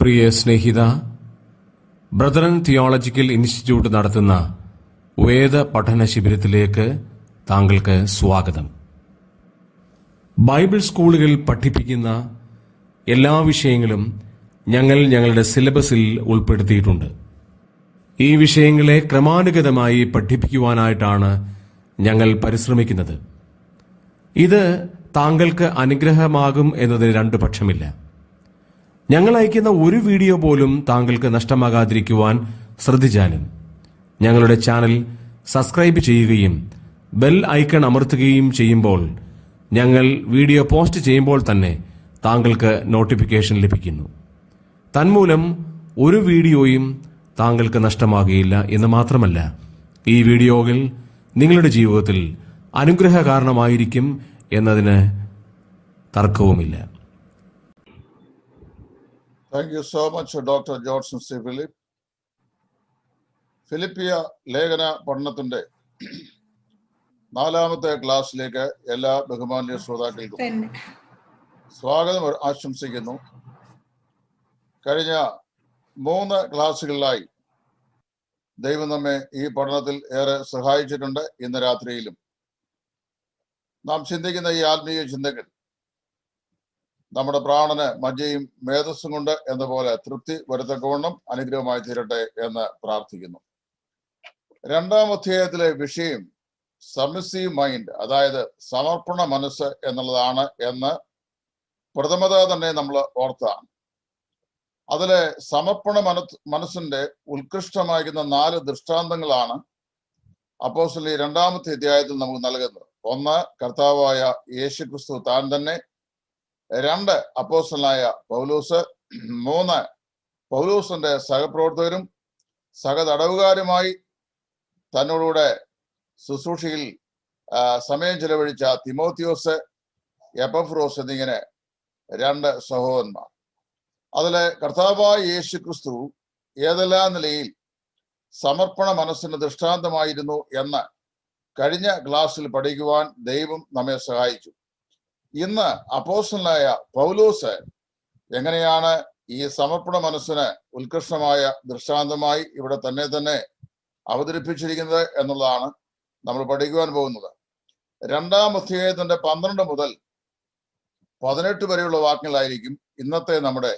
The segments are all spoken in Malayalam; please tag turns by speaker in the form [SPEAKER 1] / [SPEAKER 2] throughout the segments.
[SPEAKER 1] പ്രിയ സ്നേഹിത, ബ്രദറൻ തിയോളജിക്കൽ ഇൻസ്റ്റിറ്റ്യൂട്ട് നടത്തുന്ന വേദ പഠന ശിബിരത്തിലേക്ക് താങ്കൾക്ക് സ്വാഗതം. ബൈബിൾ സ്കൂളുകൾ പഠിപ്പിക്കുന്ന എല്ലാ വിഷയങ്ങളും ഞങ്ങൾ ഞങ്ങളുടെ സിലബസിൽ ഉൾപ്പെടുത്തിയിട്ടുണ്ട്. ഈ വിഷയങ്ങളെ ക്രമാനുഗതമായി പഠിപ്പിക്കുവാനായിട്ടാണ് ഞങ്ങൾ പരിശ്രമിക്കുന്നത്. ഇത് താങ്കൾക്ക് അനുഗ്രഹമാകും എന്നതിന് രണ്ടു പക്ഷമില്ല. ഞങ്ങൾ അയക്കുന്ന ഒരു വീഡിയോ പോലും താങ്കൾക്ക് നഷ്ടമാകാതിരിക്കുവാൻ ശ്രദ്ധിച്ചാലും ഞങ്ങളുടെ ചാനൽ സബ്സ്ക്രൈബ് ചെയ്യുകയും ബെൽ ഐക്കൺ അമർത്തുകയും ചെയ്യുമ്പോൾ ഞങ്ങൾ വീഡിയോ പോസ്റ്റ് ചെയ്യുമ്പോൾ തന്നെ താങ്കൾക്ക് നോട്ടിഫിക്കേഷൻ ലഭിക്കുന്നു. തന്മൂലം ഒരു വീഡിയോയും താങ്കൾക്ക് നഷ്ടമാകുകയില്ല എന്ന് മാത്രമല്ല, ഈ വീഡിയോകൾ നിങ്ങളുടെ ജീവിതത്തിൽ അനുഗ്രഹ കാരണമായിരിക്കും എന്നതിന് തർക്കവുമില്ല.
[SPEAKER 2] Thank you so much, Dr. Johnson C. Philip. ഫിലിപ്പിയ ലേഖന പഠനത്തിന്റെ 4ാമത്തെ ക്ലാസ്സിലേക്ക് എല്ലാ ബഹുമാന്യ ശ്രോതാക്കൾക്കും സ്വാഗതം ആശംസിക്കുന്നു. കഴിഞ്ഞ 3 ക്ലാസ്സുകളിലായി ദൈവം നമ്മെ ഈ പഠനത്തിൽ ഏറെ സഹായിച്ചിട്ടുണ്ട്. ഇന്ന് രാത്രിയിലും നാം ചിന്തിക്കുന്ന ഈ ആത്മീയ ചിന്തകൾ നമ്മുടെ പ്രാണന് മജ്ജയും മേധസ്സും കൊണ്ട് എന്ന പോലെ തൃപ്തി വരുത്തക്കവണ്ണം അനുഗ്രഹമായി തീരട്ടെ എന്ന് പ്രാർത്ഥിക്കുന്നു. 2ാം അധ്യായത്തിലെ വിഷയം സബ്മിസീവ് മൈൻഡ്, അതായത് സമർപ്പണ മനസ്സ് എന്നുള്ളതാണ് എന്ന് പ്രഥമത തന്നെ നമ്മൾ ഓർത്താണ്. അതിലെ സമർപ്പണ മനസ്സിന്റെ ഉത്കൃഷ്ടമായിരിക്കുന്ന 4 ദൃഷ്ടാന്തങ്ങളാണ് അപ്പോസ്തലൻ 2ാമത്തെ അധ്യായത്തിൽ നമുക്ക് നൽകുന്നത്. 1, കർത്താവായ യേശുക്രിസ്തു താൻ തന്നെ. 2, അപ്പോസ്തലനായ പൗലോസ്. 3, പൗലോസിന്റെ സഹപ്രവർത്തകരും സഹതടവുകാരുമായി തന്നോടുകൂടെ ശുശ്രൂഷയിൽ സമയം ചെലവഴിച്ച തിമോത്തിയോസ്, എപ്പഫ്രോസ് എന്നിങ്ങനെ 2 സഹോദരന്മാർ. അതിലെ കർത്താവായ യേശുക്രിസ്തു ഏതെല്ലാം നിലയിൽ സമർപ്പണ മനസ്സിന് ദൃഷ്ടാന്തമായിരുന്നു എന്ന് കഴിഞ്ഞ ക്ലാസ്സിൽ പഠിക്കുവാൻ ദൈവം നമ്മെ സഹായിച്ചു. ഇന്ന് അപ്പോസ്തലനായ പൗലോസ് എങ്ങനെയാണ് ഈ സമർപ്പണ മനസ്സിന് ഉത്കൃഷ്ടമായ ദൃഷ്ടാന്തമായി ഇവിടെ തന്നെ അവതരിപ്പിച്ചിരിക്കുന്നത് എന്നുള്ളതാണ് നമ്മൾ പഠിക്കുവാൻ പോകുന്നത്. 2ാം അധ്യായത്തിന്റെ 12 മുതൽ 18 വരെയുള്ള വാക്യങ്ങളായിരിക്കും ഇന്നത്തെ നമ്മുടെ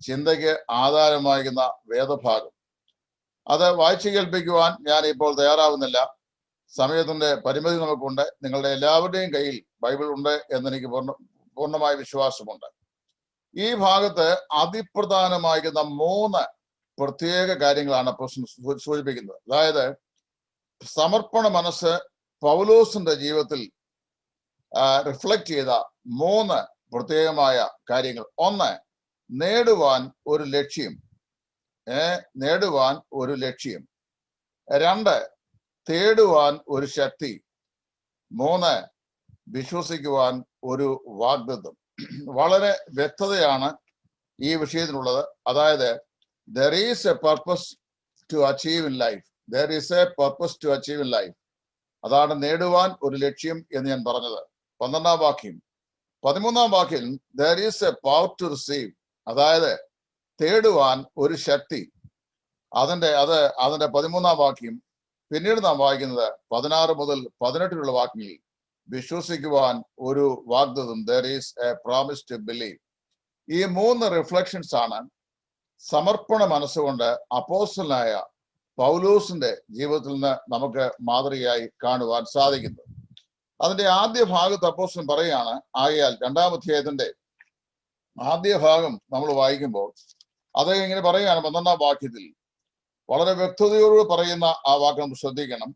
[SPEAKER 2] ചിന്തയ്ക്ക് ആധാരമാകുന്ന വേദഭാഗം. അത് വായിച്ചു കേൾപ്പിക്കുവാൻ ഞാൻ ഇപ്പോൾ തയ്യാറാവുന്നില്ല. സമയത്തിന്റെ പരിമിതി നമുക്കുണ്ട്. നിങ്ങളുടെ എല്ലാവരുടെയും കയ്യിൽ ബൈബിൾ ഉണ്ട് എന്നെനിക്ക് പൂർണ്ണമായ വിശ്വാസമുണ്ട്. ഈ ഭാഗത്ത് അതിപ്രധാനമായിരിക്കുന്ന 3 പ്രത്യേക കാര്യങ്ങളാണ് സൂചിപ്പിക്കുന്നത്. അതായത് സമർപ്പണ മനസ്സ് പൗലോസിന്റെ ജീവിതത്തിൽ റിഫ്ലക്ട് ചെയ്ത 3 പ്രത്യേകമായ കാര്യങ്ങൾ. 1, നേടുവാൻ ഒരു ലക്ഷ്യം. 2, തേടുവാൻ ഒരു ശക്തി. 3, വിശ്വസിക്കുവാൻ ഒരു വാഗ്ദത്തം. വളരെ വ്യക്തതയാണ് ഈ വിഷയത്തിനുള്ളത്. അതായത് there is a purpose to achieve in life. There is a purpose to achieve in life. അതാണ് നേടുവാൻ ഒരു ലക്ഷ്യം എന്ന് ഞാൻ പറഞ്ഞത്. 12ാം വാക്യം. 13ാം വാക്യം there is a power to receive. അതായത് തേടുവാൻ ഒരു ശക്തി. അതിന്റെ 13ാം വാക്യം. പിന്നീട് നാം വായിക്കുന്നത് 16 മുതൽ 18 വാക്യങ്ങളിൽ വിശ്വസിക്കുവാൻ ഒരു വാഗ്ദത്തം. there is a promise to believe. ഈ 3 റിഫ്ലക്ഷൻസ് ആണ് സമർപ്പണ മനസ്സുകൊണ്ട് അപ്പോസ്തലനായ പൗലോസിന്റെ ജീവിതത്തിൽ നിന്ന് നമുക്ക് മാതൃകയായി കാണുവാൻ സാധിക്കുന്നത്. അതിന്റെ ആദ്യ ഭാഗത്ത് അപ്പോസ്തലൻ പറയുകയാണ്. ആകയാൽ 2ാം അധ്യായത്തിന്റെ ആദ്യ ഭാഗം നമ്മൾ വായിക്കുമ്പോൾ അത് ഇങ്ങനെ പറയുകയാണ്. 12ാം വാക്യത്തിൽ വളരെ വ്യക്തതയോട് പറയുന്ന ആ വാക്ക് നമ്മൾ ശ്രദ്ധിക്കണം.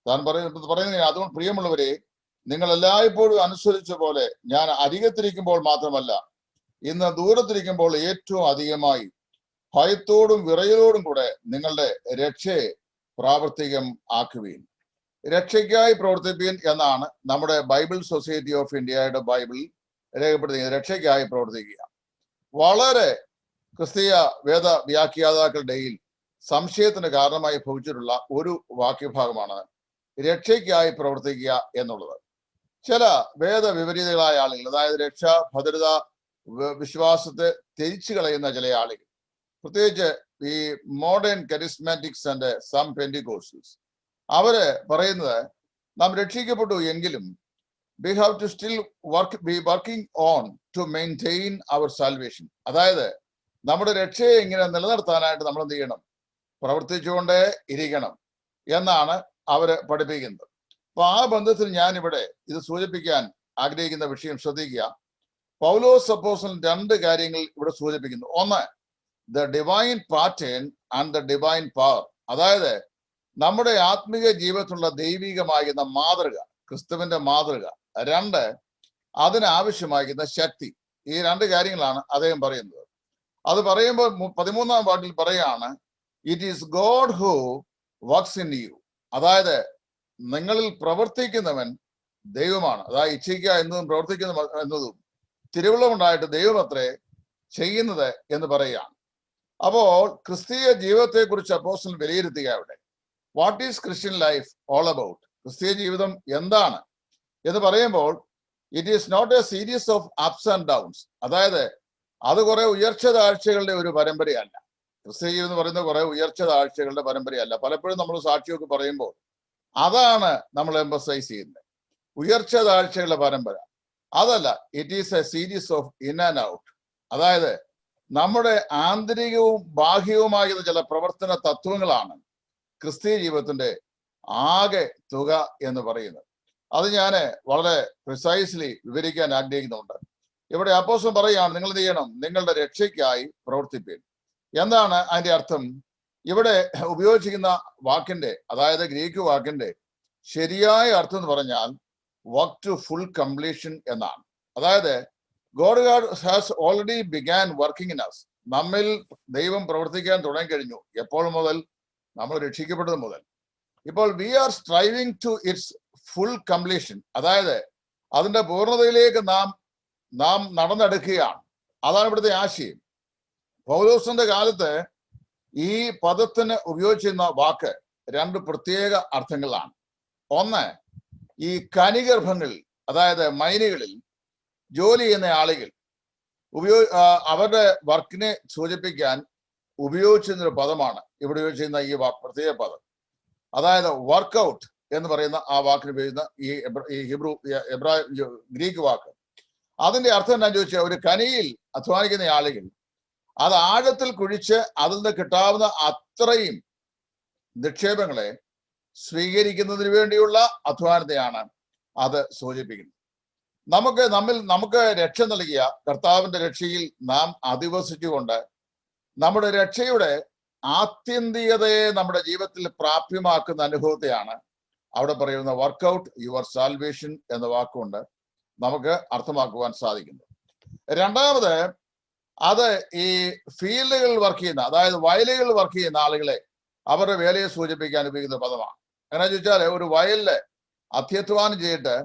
[SPEAKER 2] താൻ പറയുന്നത്, അതുകൊണ്ട് പ്രിയമുള്ളവരെ, നിങ്ങൾ എല്ലായ്പ്പോഴും അനുസരിച്ച പോലെ ഞാൻ അരികത്തിരിക്കുമ്പോൾ മാത്രമല്ല, ഇന്ന് ദൂരത്തിരിക്കുമ്പോൾ ഏറ്റവും അധികമായി ഭയത്തോടും വിറയലോടും കൂടെ നിങ്ങളുടെ രക്ഷയെ പ്രാവർത്തികം ആക്കുവീൻ. രക്ഷയ്ക്കായി പ്രവർത്തിപ്പീൻ എന്നാണ് നമ്മുടെ ബൈബിൾ സൊസൈറ്റി ഓഫ് ഇന്ത്യയുടെ ബൈബിൾ രേഖപ്പെടുത്തിയത്. രക്ഷയ്ക്കായി പ്രവർത്തിക്കുക. വളരെ ക്രിസ്തീയ വേദ വ്യാഖ്യാതാക്കളുടെ ഇടയിൽ സംശയത്തിന് കാരണമായി ഭവിച്ചിട്ടുള്ള ഒരു വാക്യഭാഗമാണ് രക്ഷയ്ക്കായി പ്രവർത്തിക്കുക എന്നുള്ളത്. ചില വേദവിപരീതങ്ങളായ ആളുകൾ, അതായത് രക്ഷ, ഭദ്രത, വിശ്വാസത്തെ ത്യജിച്ചു കളയുന്ന ചില ആളുകൾ പ്രത്യേകിച്ച് ഈ മോഡേൺ കരിസ്മാറ്റിക്സ് ആൻഡ് സം പെന്റിക്കോസ്റ്റൽസ് അവര് പറയുന്നത് നാം രക്ഷിക്കപ്പെട്ടു എങ്കിലും we have to still be working on to maintain our salvation. അതായത് നമ്മുടെ രക്ഷയെ ഇങ്ങനെ നിലനിർത്താനായിട്ട് നമ്മൾ എന്ത് ചെയ്യണം? പ്രവർത്തിച്ചുകൊണ്ടേ ഇരിക്കണം എന്നാണ് അവര് പഠിപ്പിക്കുന്നത്. അപ്പൊ ആ ബന്ധത്തിൽ ഞാൻ ഇവിടെ ഇത് സൂചിപ്പിക്കാൻ ആഗ്രഹിക്കുന്ന വിഷയം ശ്രദ്ധിക്കുക. പൗലോസ് അപ്പോസ്തലൻ രണ്ട് കാര്യങ്ങൾ ഇവിടെ സൂചിപ്പിക്കുന്നു. ഒന്ന്, the divine pattern and the divine power. അതായത് നമ്മുടെ ആത്മീയ ജീവിതത്തിലുള്ള ദൈവികമാകുന്ന മാതൃക, ക്രിസ്തുവിന്റെ മാതൃക. രണ്ട്, അതിനാവശ്യമാകുന്ന ശക്തി. ഈ രണ്ട് കാര്യങ്ങളാണ് അദ്ദേഹം പറയുന്നത്. അത് പറയുമ്പോൾ 13-ാം വാക്യത്തിൽ പറയാണ്, it is God who works in you. അതായത് നിങ്ങളിൽ പ്രവർത്തിക്കുന്നവൻ ദൈവമാണ്. അതായത് ഇച്ഛിക്കുക എന്നതും പ്രവർത്തിക്കുന്ന എന്നതും തിരുവുള്ളമുണ്ടായിട്ട് ദൈവമത്രേ ചെയ്യുന്നത് എന്ന് പറയുകയാണ്. അപ്പോൾ ക്രിസ്തീയ ജീവിതത്തെ കുറിച്ച് അപ്പോസ്തലൻ വിലയിരുത്തുക അവിടെ. What is Christian life all about? ക്രിസ്തീയ ജീവിതം എന്താണ് എന്ന് പറയുമ്പോൾ it is not a series of ups and downs. അതായത് അത് കുറെ ഉയർച്ച താഴ്ചകളുടെ ഒരു പരമ്പരയല്ല. ക്രിസ്തീയ ജീവിതം എന്ന് പറയുന്നത് കുറെ ഉയർച്ച താഴ്ചകളുടെ പരമ്പരയല്ല. പലപ്പോഴും നമ്മൾ സാക്ഷിയൊക്കെ പറയുമ്പോൾ അതാണ് നമ്മൾ എംഫസൈസ് ചെയ്യുന്നത്, ഉയർച്ച താഴ്ചകളുടെ പരമ്പര. അതല്ല, it is a series of in and out. അതായത് നമ്മുടെ ആന്തരികവും ബാഹ്യവുമാകുന്ന ചില പ്രവർത്തന തത്വങ്ങളാണ് ക്രിസ്തീയ ജീവിതത്തിന്റെ ആകെ തുക എന്ന് പറയുന്നത്. അത് ഞാൻ വളരെ പ്രിസൈസ്ലി വിവരിക്കാൻ ആഗ്രഹിക്കുന്നുണ്ട്. ഇവിടെ അപ്പോസ്തലൻ പറയുകയാണ്, നിങ്ങൾ എന്ത് ചെയ്യണം? നിങ്ങളുടെ രക്ഷയ്ക്കായി പ്രവർത്തിപ്പീൻ. എന്താണ് അതിന്റെ അർത്ഥം? ഇവിടെ ഉപയോഗിച്ചിരിക്കുന്ന വാക്കിന്റെ, അതായത് ഗ്രീക്ക് വാക്കിന്റെ ശരിയായ അർത്ഥം എന്ന് പറഞ്ഞാൽ വർക്ക് ടു ഫുൾ കംപ്ലീഷൻ എന്നാണ്. അതായത് God has already began working in us. നമ്മിൽ ദൈവം പ്രവർത്തിക്കാൻ തുടങ്ങിക്കഴിഞ്ഞു. എപ്പോൾ മുതൽ? നമ്മൾ രക്ഷിക്കപ്പെട്ടത് മുതൽ. ഇപ്പോൾ we are striving to its full completion. അതായത് അതിന്റെ പൂർണ്ണതയിലേക്ക് നാം നടന്നെടുക്കുകയാണ്. അതാണ് ഇവിടുത്തെ ആശയം. പൗലോസിന്റെ കാലത്ത് ഈ പദത്തിന് ഉപയോഗിച്ചിരുന്ന വാക്ക് രണ്ട് പ്രത്യേക അർത്ഥങ്ങളാണ്. ഒന്ന്, ഈ കനിഗർഭങ്ങളിൽ, അതായത് മൈനുകളിൽ ജോലി ചെയ്യുന്ന ആളുകൾ അവരുടെ വർക്കിനെ സൂചിപ്പിക്കാൻ ഉപയോഗിച്ചിരുന്നൊരു പദമാണ് ഇവിടെ ഉപയോഗിച്ചിരുന്ന ഈ പ്രത്യേക പദം. അതായത് വർക്കൗട്ട് എന്ന് പറയുന്ന ആ വാക്കിന് ഉപയോഗിക്കുന്ന ഈ ഗ്രീക്ക് വാക്ക്. അതിന്റെ അർത്ഥം എന്താണെന്ന് ചോദിച്ചാൽ, ഒരു കനിയിൽ അധ്വാനിക്കുന്ന ആളുകൾ അത് ആഴത്തിൽ കുഴിച്ച് അതിൽ നിന്ന് കിട്ടാവുന്ന അത്രയും നിക്ഷേപങ്ങളെ സ്വീകരിക്കുന്നതിന് വേണ്ടിയുള്ള അധ്വാനത്തെയാണ് അത് സൂചിപ്പിക്കുന്നത്. നമുക്ക് രക്ഷ നൽകിയ കർത്താവിന്റെ രക്ഷയിൽ നാം അധിവസിച്ചുകൊണ്ട് നമ്മുടെ രക്ഷയുടെ ആത്യന്തികതയെ നമ്മുടെ ജീവിതത്തിൽ പ്രാപ്യമാക്കുന്ന അനുഭവത്തെയാണ് അവിടെ പറയുന്ന വർക്കൗട്ട് യുവർ സാൽവേഷൻ എന്ന വാക്കുകൊണ്ട് നമുക്ക് അർത്ഥമാക്കുവാൻ സാധിക്കുന്നത്. രണ്ടാമത്, അത് ഈ ഫീൽഡുകളിൽ വർക്ക് ചെയ്യുന്ന, അതായത് വയലുകളിൽ വർക്ക് ചെയ്യുന്ന ആളുകളെ അവരുടെ വേലയെ സൂചിപ്പിക്കാൻ ഉപയോഗിക്കുന്ന പദമാണ്. എങ്ങനെ ചോദിച്ചാൽ, ഒരു വയലില് അത്യധ്വാനം ചെയ്തിട്ട്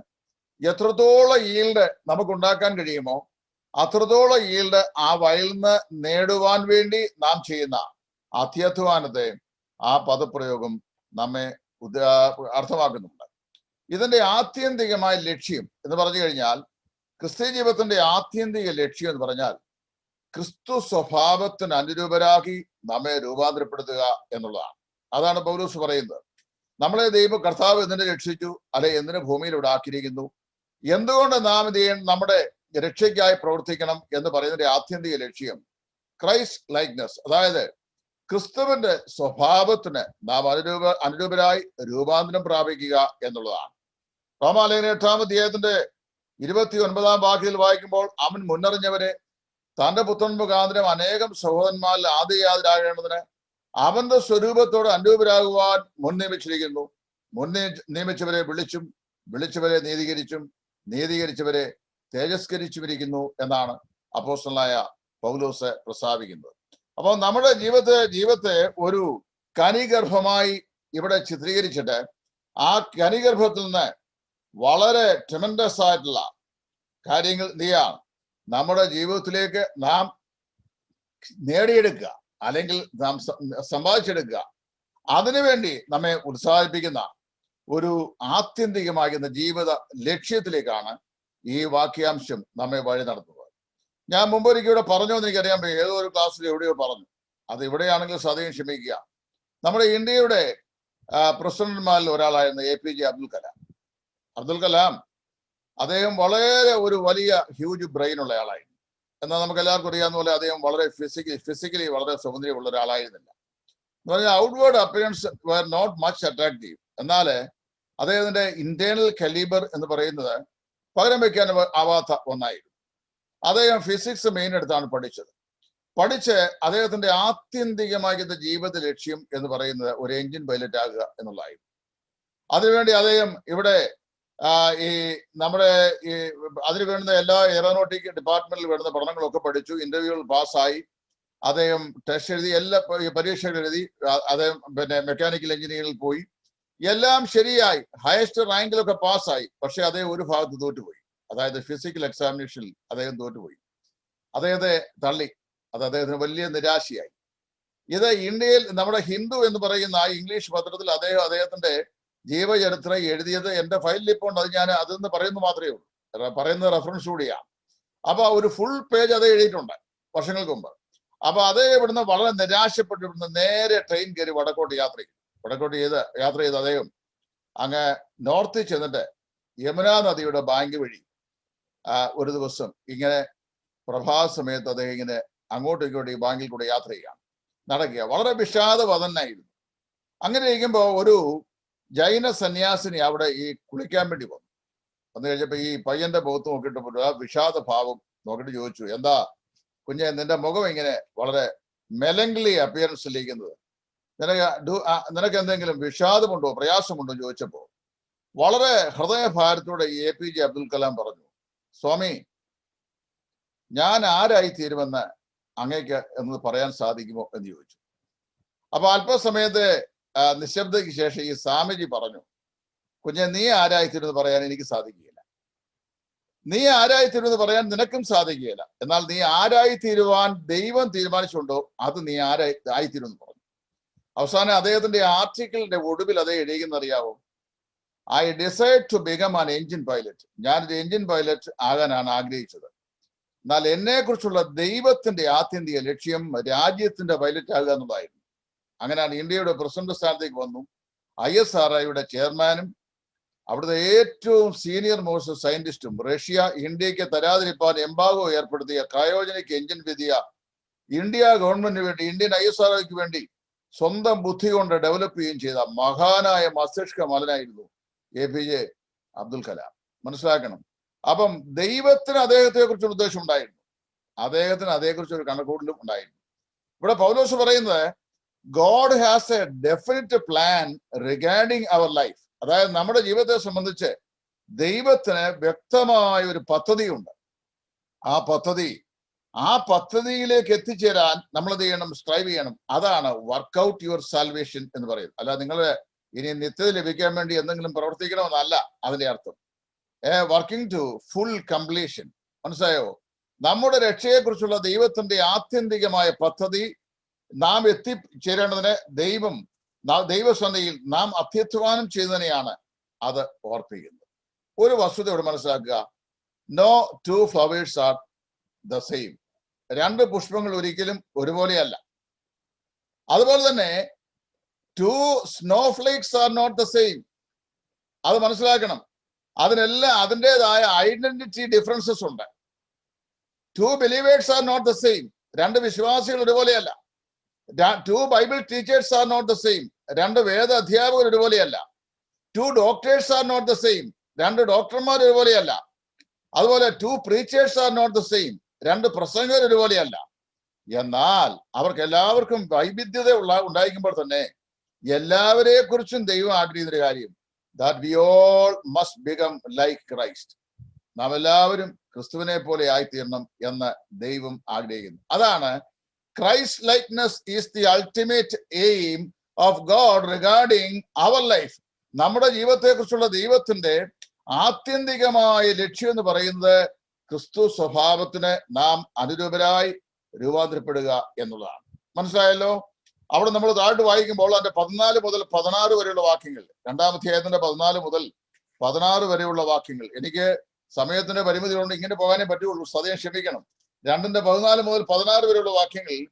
[SPEAKER 2] എത്രത്തോളം ഈൽഡ് നമുക്ക് ഉണ്ടാക്കാൻ കഴിയുമോ അത്രത്തോളം ഈൽഡ് ആ വയലിൽ നിന്ന് നേടുവാൻ വേണ്ടി നാം ചെയ്യുന്ന അത്യധ്വാനത്തെ ആ പദപ്രയോഗം നമ്മെ അർത്ഥമാക്കുന്നുണ്ട്. ഇതിന്റെ ആത്യന്തികമായ ലക്ഷ്യം എന്ന് പറഞ്ഞു കഴിഞ്ഞാൽ, ക്രിസ്തീയ ജീവിതത്തിന്റെ ആത്യന്തിക ലക്ഷ്യം എന്ന് പറഞ്ഞാൽ ക്രിസ്തു സ്വഭാവത്തിന് അനുരൂപരാക്കി നമ്മെ രൂപാന്തരപ്പെടുത്തുക എന്നുള്ളതാണ്. അതാണ് പൗലോസ് പറയുന്നത്. നമ്മളെ കർത്താവ് എന്തിനെ രക്ഷിച്ചു, അല്ലെ എന്തിനു ഭൂമിയിലൂടെ ആക്കിയിരിക്കുന്നു, എന്തുകൊണ്ട് നാം ഇത് നമ്മുടെ രക്ഷയ്ക്കായി പ്രവർത്തിക്കണം എന്ന് പറയുന്നതിന്റെ ആത്യന്തിക ലക്ഷ്യം ക്രൈസ്റ്റ് ലൈക്നെസ്, അതായത് ക്രിസ്തുവിന്റെ സ്വഭാവത്തിന് നാം അനുരൂപരായി രൂപാന്തരം പ്രാപിക്കുക എന്നുള്ളതാണ്. റോമാലേഖനം 8-ാം അധ്യായത്തിന്റെ 29-ാം വാക്യത്തിൽ വായിക്കുമ്പോൾ, അവൻ മുന്നറിഞ്ഞവരെ തന്റെ പുത്രൻ മുഖാന്തരം അനേകം സഹോദരന്മാരിൽ ആദിയാതരാകേണ്ടതിന് അവന്റെ സ്വരൂപത്തോട് അനുരൂപരാകുവാൻ മുൻ നിയമിച്ചിരിക്കുന്നു. നിയമിച്ചവരെ വിളിച്ചും വിളിച്ചവരെ നീതീകരിച്ചും നീതീകരിച്ചവരെ തേജസ്കരിച്ചുമിരിക്കുന്നു എന്നാണ് അപ്പോസ്തലനായ പൗലോസ് പ്രസ്താവിക്കുന്നത്. അപ്പോൾ നമ്മുടെ ജീവിതത്തെ ഒരു കനിഗർഭമായി ഇവിടെ ചിത്രീകരിച്ചിട്ട് ആ കനിഗർഭത്തിൽ നിന്ന് വളരെ ട്രെമൻഡസ് ആയിട്ടുള്ള കാര്യങ്ങൾ എന്തെയാണ് നമ്മുടെ ജീവിതത്തിലേക്ക് നാം നേടിയെടുക്കുക, അല്ലെങ്കിൽ നാം സമ്പാദിച്ചെടുക്കുക. അതിനുവേണ്ടി നമ്മെ ഉത്സാഹിപ്പിക്കുന്ന ഒരു ആത്യന്തികമാകുന്ന ജീവിത ലക്ഷ്യത്തിലേക്കാണ് ഈ വാക്യാംശം നമ്മെ വഴി നടത്തുന്നത്. ഞാൻ മുമ്പൊരിക്കൽ ഇവിടെ പറഞ്ഞു എന്ന് എനിക്കറിയാൻ, ഏതോ ഒരു ക്ലാസ്സിൽ എവിടെയോ പറഞ്ഞു, അത് ഇവിടെയാണെങ്കിൽ സദയം ക്ഷമിക്കുക. നമ്മുടെ ഇന്ത്യയുടെ പ്രസിഡന്റ്മാരിൽ ഒരാളായിരുന്നു APJ അബ്ദുൽ കലാം. അദ്ദേഹം വളരെ ഒരു വലിയ ഹ്യൂജ് ബ്രെയിൻ ഉള്ള ആളായിരുന്നു. എന്നാൽ നമുക്ക് എല്ലാവർക്കും അറിയാവുന്ന പോലെ അദ്ദേഹം വളരെ ഫിസിക്കലി വളരെ സൗന്ദര്യമുള്ള ഒരാളായിരുന്നില്ല. എന്ന് പറഞ്ഞാൽ outward appearance were not much attractive. എന്നാൽ അദ്ദേഹത്തിന്റെ ഇന്റേണൽ കലീബർ എന്ന് പറയുന്നത് പകരം വെക്കാൻ ആവാത്ത ഒന്നായിരുന്നു. അദ്ദേഹം ഫിസിക്സ് മെയിൻ എടുത്താണ് പഠിച്ച് അദ്ദേഹത്തിന്റെ ആത്യന്തികമായിട്ട് ജീവിത ലക്ഷ്യം എന്ന് പറയുന്നത് ഒരു എഞ്ചിൻ പൈലറ്റ് ആകുക എന്നുള്ളതായിരുന്നു. അതിനുവേണ്ടി അദ്ദേഹം ഇവിടെ ഈ നമ്മുടെ ഈ അതിന് വേണ്ടുന്ന എല്ലാ എയറോനോട്ടിക് ഡിപ്പാർട്ട്മെന്റിൽ വേണ്ടുന്ന പഠനങ്ങളൊക്കെ പഠിച്ചു. ഇന്റർവ്യൂകൾ പാസ്സായി. അദ്ദേഹം ടെസ്റ്റ് എഴുതി, എല്ലാ പരീക്ഷകൾ എഴുതി. അദ്ദേഹം മെക്കാനിക്കൽ എഞ്ചിനീയറിംഗിൽ പോയി. എല്ലാം ശരിയായി, ഹയസ്റ്റ് റാങ്കിലൊക്കെ പാസ്സായി. പക്ഷെ അദ്ദേഹം ഒരു ഭാഗത്ത് തോറ്റുപോയി. അതായത് ഫിസിക്കൽ എക്സാമിനേഷനിൽ അദ്ദേഹം തോറ്റുപോയി. അദ്ദേഹത്തെ തള്ളി. അത് അദ്ദേഹത്തിന് വലിയ നിരാശയായി. ഇത് ഇന്ത്യയിൽ നമ്മുടെ ഹിന്ദു എന്ന് പറയുന്ന ഇംഗ്ലീഷ് പത്രത്തിൽ അദ്ദേഹത്തിന്റെ ജീവചരിത്രം എഴുതിയത് എന്റെ ഫയലിൽ ഇപ്പോൾ ഉണ്ട്. അത് ഞാൻ അതെന്ന് പറയുന്നത് മാത്രമേ ഉള്ളൂ, പറയുന്നത് റെഫറൻസ് കൂടിയാണ്. അപ്പൊ ഒരു ഫുൾ പേജ് അത് എഴുതിയിട്ടുണ്ട് വർഷങ്ങൾക്ക് മുമ്പ്. അപ്പൊ അതേ ഇവിടുന്ന് വളരെ നിരാശപ്പെട്ട് ഇവിടുന്ന് നേരെ ട്രെയിൻ കയറി വടക്കോട്ട് യാത്ര ചെയ്ത് അദ്ദേഹം അങ്ങ് നോർത്തിൽ ചെന്നിട്ട് യമുനാ നദിയുടെ ബാങ്ക് വഴി ഒരു ദിവസം ഇങ്ങനെ പ്രഭാത സമയത്ത് അദ്ദേഹം ഇങ്ങനെ അങ്ങോട്ടും ഇങ്ങോട്ടും ഈ ബാങ്കിൽ കൂടെ യാത്ര ചെയ്യുകയാണ്, നടക്കുക. വളരെ വിഷാദവദനായിരുന്നു. അങ്ങനെ ഇരിക്കുമ്പോൾ ഒരു ജൈന സന്യാസിനി അവിടെ ഈ കുളിക്കാൻ വേണ്ടി വന്നു കഴിഞ്ഞപ്പോ ഈ പയ്യന്റെ മുഖത്ത് നോക്കിയിട്ട് ആ വിഷാദ ഭാവം നോക്കിയിട്ട് ചോദിച്ചു, എന്താ കുഞ്ഞെ നിന്റെ മുഖം ഇങ്ങനെ വളരെ മെലങ്ക്ലി അപ്പിയറൻസിലിരിക്കുന്നത്, നിനക്ക് എന്തെങ്കിലും വിഷാദമുണ്ടോ പ്രയാസമുണ്ടോ ചോദിച്ചപ്പോ വളരെ ഹൃദയഭാരത്തോടെ ഈ APJ അബ്ദുൽ കലാം പറഞ്ഞു, സ്വാമി ഞാൻ ആരായി തീരുമെന്ന് അങ്ങേക്ക് എന്ന് പറയാൻ സാധിക്കുമോ എന്ന് ചോദിച്ചു. അപ്പൊ അല്പസമയത്തെ നിശബ്ദയ്ക്ക് ശേഷം ഈ സ്വാമിജി പറഞ്ഞു, കുഞ്ഞെ നീ ആരായിത്തീരുമെന്ന് പറയാൻ എനിക്ക് സാധിക്കുകയില്ല, നീ ആരായിത്തീരുമെന്ന് പറയാൻ നിനക്കും സാധിക്കുകയില്ല. എന്നാൽ നീ ആരായിത്തീരുവാൻ ദൈവം തീരുമാനിച്ചുകൊണ്ടോ അത് നീ ആയിത്തീരുമെന്ന് പറഞ്ഞു. അവസാനം അദ്ദേഹത്തിന്റെ ആർട്ടിക്കിളിന്റെ ഒടുവിൽ അതേ എഴുതിയെന്നറിയാവോ, I decide to become an engine pilot. ഞാനൊരു എഞ്ചിൻ പൈലറ്റ് ആകാനാണ് ആഗ്രഹിച്ചത്. എന്നാൽ എന്നെ കുറിച്ചുള്ള ദൈവത്തിന്റെ ആത്യന്തിക ലക്ഷ്യം രാജ്യത്തിന്റെ പൈലറ്റ് ആകുക എന്നുള്ളതായിരുന്നു. അങ്ങനെയാണ് ഇന്ത്യയുടെ പ്രസിഡന്റ് സ്ഥാനത്തേക്ക് വന്നു. ISROയുടെ ചെയർമാനും അവിടുത്തെ ഏറ്റവും സീനിയർ മോസ്റ്റ് സയന്റിസ്റ്റും റഷ്യ ഇന്ത്യക്ക് തരാതിരിപ്പാൻ എംബാഗോ ഏർപ്പെടുത്തിയ ക്രയോജനിക് എഞ്ചിൻ വിദ്യ ഇന്ത്യ ഗവൺമെന്റിന് വേണ്ടി ഇന്ത്യൻ ISROയ്ക്ക് വേണ്ടി സ്വന്തം ബുദ്ധി കൊണ്ട് ഡെവലപ്പ് ചെയ്യുകയും ചെയ്ത മഹാനായ മസ്തിഷ്ക മലനായിരുന്നു APJ അബ്ദുൽ കലാം. മനസ്സിലാക്കണം. അപ്പം ദൈവത്തിന് അദ്ദേഹത്തെ കുറിച്ചൊരു ഉദ്ദേശം ഉണ്ടായിരുന്നു, അദ്ദേഹത്തിന് അതേക്കുറിച്ച് ഒരു കണക്കൂടലും ഉണ്ടായിരുന്നു. ഇവിടെ പൗലോസ് പറയുന്നത് God has a definite plan regarding our life. അതായത് നമ്മുടെ ജീവിതത്തെ സംബന്ധിച്ച് ദൈവത്തിന് വ്യക്തമായ ഒരു പദ്ധതിയുണ്ട്. ആ പദ്ധതിയിലേക്ക് എത്തിച്ചേരാൻ നമ്മൾ എന്ത് ചെയ്യണം? സ്ട്രൈവ് ചെയ്യണം. അതാണ് വർക്ക്ഔട്ട് യുവർ സാൽവേഷൻ എന്ന് പറയുന്നത്. അല്ല നിങ്ങൾ ഇനി നിത്യത ലഭിക്കാൻ വേണ്ടി എന്തെങ്കിലും പ്രവർത്തിക്കണമെന്നല്ല അതിന്റെ അർത്ഥം. Working to full completion. മനസ്സിലായോ? നമ്മുടെ രക്ഷയെക്കുറിച്ചുള്ള ദൈവത്തിന്റെ ആത്യന്തികമായ പദ്ധതി നാം എത്തിച്ചേരേണ്ടതിന് ദൈവസന്നിധിയിൽ നാം അത്യധ്വാനം ചെയ്യുന്നതിനെയാണ് അത് ഓർപ്പിക്കുന്നത്. ഒരു വസ്തുത ഇവിടെ മനസ്സിലാക്കുക, no two flowers are the same. രണ്ട് പുഷ്പങ്ങൾ ഒരിക്കലും ഒരുപോലെയല്ല. അതുപോലെ തന്നെ two snowflakes are not the same. അത് മനസ്സിലാക്കണം. അതിനെല്ലാം അതിൻ്റെതായ ഐഡന്റിറ്റി ഡിഫറൻസസ് ഉണ്ട്. Two believers are not the same. രണ്ട് വിശ്വാസികൾ ഒരുപോലെയല്ല. Two Bible teachers are not the same. രണ്ട് വേദ അധ്യാപകർ ഒരുപോലെയല്ല. Two doctors are not the same. രണ്ട് ഡോക്ടർമാർ ഒരുപോലെയല്ല. അതുപോലെ two preachers are not the same. രണ്ട് പ്രസംഗകർ ഒരുപോലെയല്ല. എന്നാൽ അവർക്ക് എല്ലാവർക്കും വൈവിധ്യത ഉണ്ടായിരിക്കുമ്പോൾ തന്നെ എല്ലാവരെ കുറിച്ചും ദൈവം ആഗ്രഹിക്കുന്ന കാര്യം that we all must become like Christ. നാം എല്ലാവരും ക്രിസ്തുവിനെ പോലെ ആയിത്തീരണം എന്ന് ദൈവം ആഗ്രഹിക്കുന്നു. അതാണ് Christ likeness is the ultimate aim of God regarding our life. നമ്മുടെ ജീവിതത്തെ കുറിച്ചുള്ള ദൈവത്തിന്റെ ആത്യന്തികമായ ലക്ഷ്യം എന്ന് പറയുന്നത് ക്രിസ്തു സ്വഭാവത്തിന് നാം അനുരൂപരായി രൂപാന്തരപ്പെടുക എന്നുള്ളതാണ്. മനസ്സിലായല്ലോ? അവിടെ നമ്മൾ താഴോട്ട് വായിക്കുമ്പോൾ അതിന്റെ 14 മുതൽ 16 വരെയുള്ള വാക്യങ്ങൾ, 2-ാം അധ്യായത്തിന്റെ 14 മുതൽ 16 വരെയുള്ള വാക്യങ്ങൾ, എനിക്ക് സമയത്തിന്റെ പരിമിതി കൊണ്ട് ഇങ്ങനെ പോകാനേ പറ്റുള്ളൂ, സദയം ക്ഷമിക്കണം. 2-ന്റെ 14 മുതൽ 16 വരെയുള്ള വാക്യങ്ങളിൽ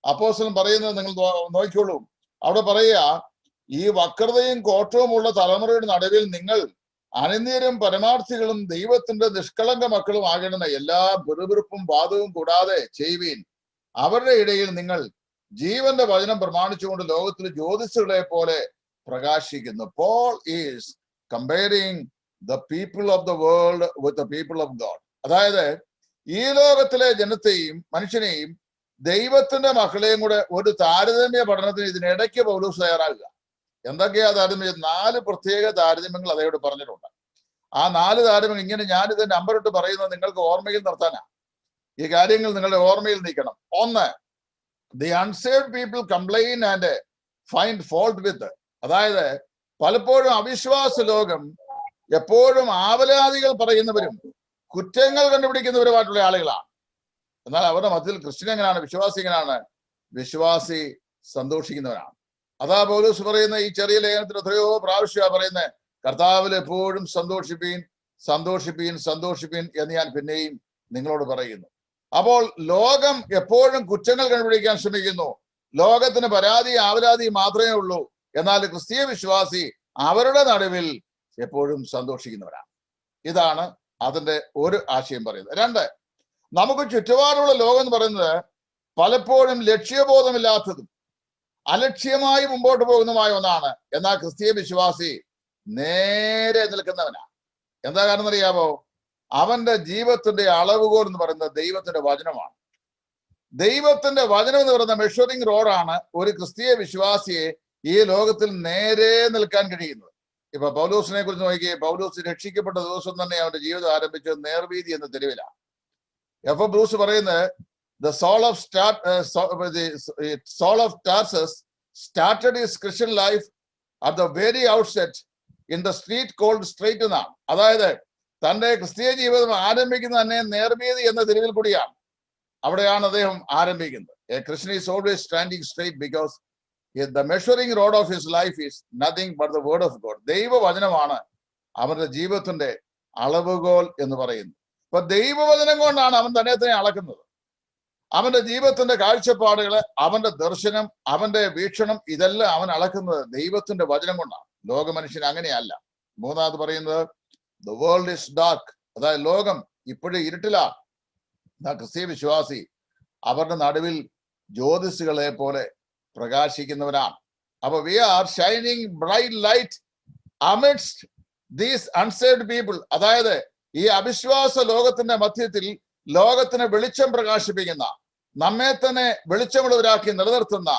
[SPEAKER 2] അപ്പോസ്തലൻ പറയുന്നത് നിങ്ങൾ നോക്കിക്കോളൂ. അവിടെ പറയുക, ഈ വക്രതയും കോട്ടവുമുള്ള തലമുറയുടെ നടുവിൽ നിങ്ങൾ അനിന്യരും പരമാർത്ഥികളും ദൈവത്തിന്റെ നിഷ്കളങ്ക മക്കളും ആകേണ്ടുന്ന എല്ലാ പിറുപിറുപ്പും വാദവും കൂടാതെ ചെയ്യുവീൻ. അവരുടെ ഇടയിൽ നിങ്ങൾ ജീവന്റെ വചനം പ്രമാണിച്ചുകൊണ്ട് ലോകത്തിൽ ജ്യോതിസുകളെ പോലെ പ്രകാശിക്കുന്നു. Paul is comparing the people of the world with the people of God. അതായത് ഈ ലോകത്തിലെ ജനത്തെയും മനുഷ്യനെയും ദൈവത്തിന്റെ മക്കളെയും കൂടെ ഒരു താരതമ്യ പഠനത്തിന് ഇതിനിടയ്ക്ക് പൗലോസ് തയ്യാറാകുക. എന്തൊക്കെയാ താരതമ്യം? 4 പ്രത്യേക താരതമ്യങ്ങൾ അതോട് പറഞ്ഞിട്ടുണ്ട്. ആ 4 താരതമ്യം ഇങ്ങനെ ഞാനിത് നമ്പർ ഇട്ട് പറയുന്നത് നിങ്ങൾക്ക് ഓർമ്മയിൽ നിർത്താനാ. ഈ കാര്യങ്ങൾ നിങ്ങളുടെ ഓർമ്മയിൽ നിൽക്കണം. 1, the unsaved people complain and find fault with. അതായത് പലപ്പോഴും അവിശ്വാസ ലോകം എപ്പോഴും ആവലാതികൾ പറയുന്നവരും കുറ്റങ്ങൾ കണ്ടുപിടിക്കുന്നവരുമായിട്ടുള്ള ആളുകളാണ്. എന്നാൽ അവരുടെ മധ്യത്തിൽ ക്രിസ്ത്യൻ എങ്ങനെയാണ്? വിശ്വാസി എങ്ങനെയാണ്? വിശ്വാസി സന്തോഷിക്കുന്നവരാണ്. അതാ പൗലോസ് പറയുന്ന ഈ ചെറിയ ലേഖനത്തിൽ എത്രയോ പ്രാവശ്യം പറയുന്നത്, കർത്താവിൽ എപ്പോഴും സന്തോഷിപ്പീൻ, സന്തോഷിപ്പീൻ, സന്തോഷിപ്പീൻ എന്ന് ഞാൻ പിന്നെയും നിങ്ങളോട് പറയുന്നു. അപ്പോൾ ലോകം എപ്പോഴും കുറ്റങ്ങൾ കണ്ടുപിടിക്കാൻ ശ്രമിക്കുന്നു. ലോകത്തിന് പരാതി ആവലാതി മാത്രമേ ഉള്ളൂ. എന്നാൽ ക്രിസ്തീയ വിശ്വാസി അവരുടെ നടുവിൽ എപ്പോഴും സന്തോഷിക്കുന്നവരാണ്. ഇതാണ് അതിന്റെ ഒരു ആശയം പറയുന്നത്. 2, നമുക്ക് ചുറ്റുപാടുള്ള ലോകം എന്ന് പറയുന്നത് പലപ്പോഴും ലക്ഷ്യബോധമില്ലാത്തതും അലക്ഷ്യമായി മുമ്പോട്ട് പോകുന്നതുമായ ഒന്നാണ്. എന്നാൽ ക്രിസ്തീയ വിശ്വാസി നേരെ നിൽക്കുന്നവനാണ്. എന്താ കാരണം എന്നറിയാമോ? അവന്റെ ജീവിതത്തിന്റെ അളവുകോൽ എന്ന് പറയുന്നത് ദൈവത്തിന്റെ വചനമാണ്. ദൈവത്തിന്റെ വചനം എന്ന് പറയുന്ന മെഷറിംഗ് റോഡാണ് ഒരു ക്രിസ്തീയ വിശ്വാസിയെ ഈ ലോകത്തിൽ നേരെ നിൽക്കാൻ കഴിയുന്നത്. ഇപ്പൊ പൗലോസിനെ കുറിച്ച് നോക്കിയേ. പൗലോസ് രക്ഷിക്കപ്പെട്ട ദിവസം തന്നെ അവന്റെ ജീവിതം ആരംഭിച്ചത് നേർവീതി എന്ന തെരുവിലാണ്. എഫ് ബ്രൂസ് പറയുന്നത്, the Saul of Tarsus started his Christian life at the very outset in the street called Straight എന്നാണ്. അതായത് തന്റെ ക്രിസ്തീയ ജീവിതം ആരംഭിക്കുന്നത് തന്നെ നേർവീതി എന്ന തെരുവിൽ കൂടിയാണ്. അവിടെയാണ് അദ്ദേഹം ആരംഭിക്കുന്നത്. A Christian is always standing straight because the measuring rod of his life is nothing but the word of God. ദൈവവചനമാണ് അവന്റെ ജീവിതത്തിന്റെ അളവുകോൽ എന്ന് പറയുന്നത്. അപ്പൊ ദൈവവചനം കൊണ്ടാണ് അവൻ തന്നെ അളക്കുന്നത്. അവന്റെ ജീവിതത്തിന്റെ കാഴ്ചപ്പാടുകള്, അവന്റെ ദർശനം, അവന്റെ വീക്ഷണം, ഇതെല്ലാം അവൻ അളക്കുന്നത് ദൈവത്തിന്റെ വചനം കൊണ്ടാണ്. ലോക മനുഷ്യൻ അങ്ങനെയല്ല. 3 പറയുന്നത്, the world is dark. അതായത് ലോകം ഇപ്പോഴും ഇരുട്ടിലാണ്. ക്രിസ്തീയ വിശ്വാസി അവരുടെ നടുവിൽ ജ്യോതിസുകളെ പോലെ പ്രകാശിക്കുന്നവരാണ്. അപ്പൊ we are shining bright light amidst these unsaved people. അതായത് ഈ അവിശ്വാസ ലോകത്തിന്റെ മധ്യത്തിൽ ലോകത്തിന് വെളിച്ചം പ്രകാശിപ്പിക്കുന്ന, നമ്മെ തന്നെ വെളിച്ചമുള്ളവരാക്കി നിലനിർത്തുന്ന,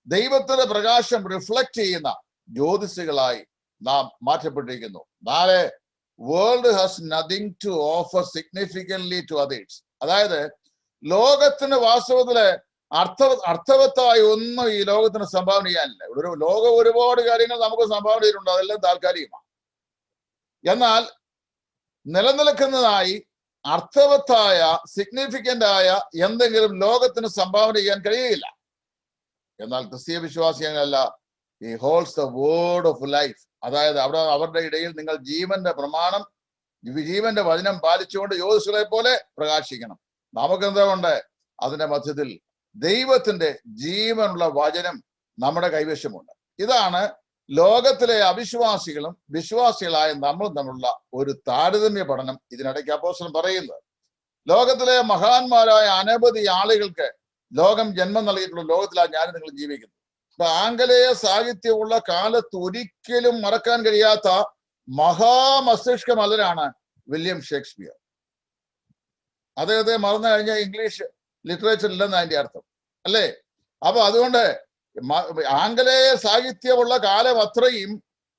[SPEAKER 2] ദൈവത്തിന്റെ പ്രകാശം റിഫ്ലക്ട് ചെയ്യുന്ന ജ്യോതിസുകളായി നാം മാറ്റപ്പെട്ടിരിക്കുന്നു. 4, world has nothing to offer significantly to others. അതായത് ലോകത്തിന് വാസ്തവത്തില് അർത്ഥവത്തായി ഒന്നും ഈ ലോകത്തിന് സംഭാവന ചെയ്യാനില്ല. ലോകം ഒരുപാട് കാര്യങ്ങൾ നമുക്ക് സംഭാവന ചെയ്തിട്ടുണ്ട്, അതെല്ലാം താൽക്കാലികമാണ്. എന്നാൽ നിലനിൽക്കുന്നതായി അർത്ഥവത്തായ സിഗ്നിഫിക്കന്റ് ആയ എന്തെങ്കിലും ലോകത്തിന് സംഭാവന ചെയ്യാൻ കഴിയുകയില്ല. എന്നാൽ ക്രിസ്തീയ വിശ്വാസി അങ്ങനെയല്ല. He holds the word of life. അതായത് അവരുടെ ഇടയിൽ നിങ്ങൾ ജീവന്റെ പ്രമാണം, ജീവന്റെ വചനം പാലിച്ചുകൊണ്ട് ജ്യോതിസുകളെ പോലെ പ്രകാശിക്കണം. നമുക്കെന്താ കൊണ്ട്? അതിന്റെ മധ്യത്തിൽ ദൈവത്തിന്റെ ജീവനുള്ള വചനം നമ്മുടെ കൈവശമുണ്ട്. ഇതാണ് ലോകത്തിലെ അവിശ്വാസികളും വിശ്വാസികളായ നമ്മൾ തമ്മിലുള്ള ഒരു താരതമ്യ പഠനം ഇതിനിടയ്ക്ക് അപ്പോസ്തലൻ പറയുന്നത്. ലോകത്തിലെ മഹാന്മാരായ അനവധി ആളുകൾക്ക് ലോകം ജന്മം നൽകിയിട്ടുള്ള ലോകത്തിലാണ് ഞാൻ നിങ്ങൾ ജീവിക്കുന്നത്. ഇപ്പൊ ആംഗലേയ സാഹിത്യമുള്ള കാലത്ത് ഒരിക്കലും മറക്കാൻ കഴിയാത്ത മഹാമസ്തിഷ്കമല്ലനാണ് വില്യം ഷേക്സ്പിയർ. അദ്ദേഹത്തെ മറന്നു കഴിഞ്ഞാൽ ഇംഗ്ലീഷ് ലിറ്ററേച്ചർ ഇല്ലെന്ന് അതിന്റെ അർത്ഥം അല്ലേ? അപ്പൊ അതുകൊണ്ട് ആംഗലേയ സാഹിത്യമുള്ള കാലം അത്രയും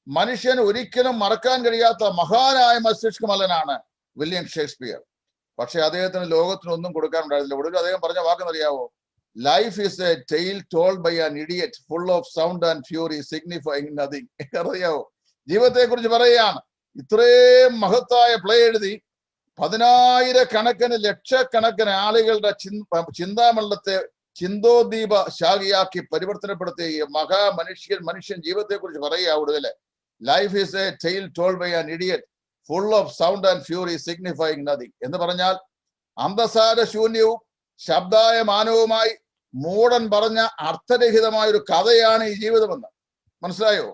[SPEAKER 2] മനുഷ്യൻ ഒരിക്കലും മറക്കാൻ കഴിയാത്ത മഹാനായ മസ്തിഷ്കമല്ലനാണ് വില്യം ഷേക്സ്പിയർ. പക്ഷെ അദ്ദേഹത്തിന് ലോകത്തിനൊന്നും കൊടുക്കാനുണ്ടായിരുന്നില്ല. ഒടുവിൽ അദ്ദേഹം പറഞ്ഞ വാക്കെന്നറിയാവോ? Life is a tale told by an idiot full of sound and fury signifying nothing. അറിയാവോ? ജീവിതത്തെ കുറിച്ച് പറയുകയാണ്. ഇത്രയും മഹത്തായ പ്ലേ എഴുതി 10,000 ലക്ഷക്കണക്കിന് ആളുകളുടെ ചിന്താമണ്ഡലത്തെ ചിന്തോദ്ദീപ ശാഖയാക്കി പരിവർത്തനപ്പെടുത്തിയ മനുഷ്യൻ ജീവിതത്തെ കുറിച്ച് പറയുക. ഒടുവില് life is a tale told by an idiot full of sound and fury signifying nothing എന്ന് പറഞ്ഞാൽ അന്തസാര ശൂന്യവും ശബ്ദായമാനവുമായി മൂടൻ പറഞ്ഞ അർത്ഥരഹിതമായ ഒരു കഥയാണ് ഈ ജീവിതമെന്ന്. മനസ്സിലായോ?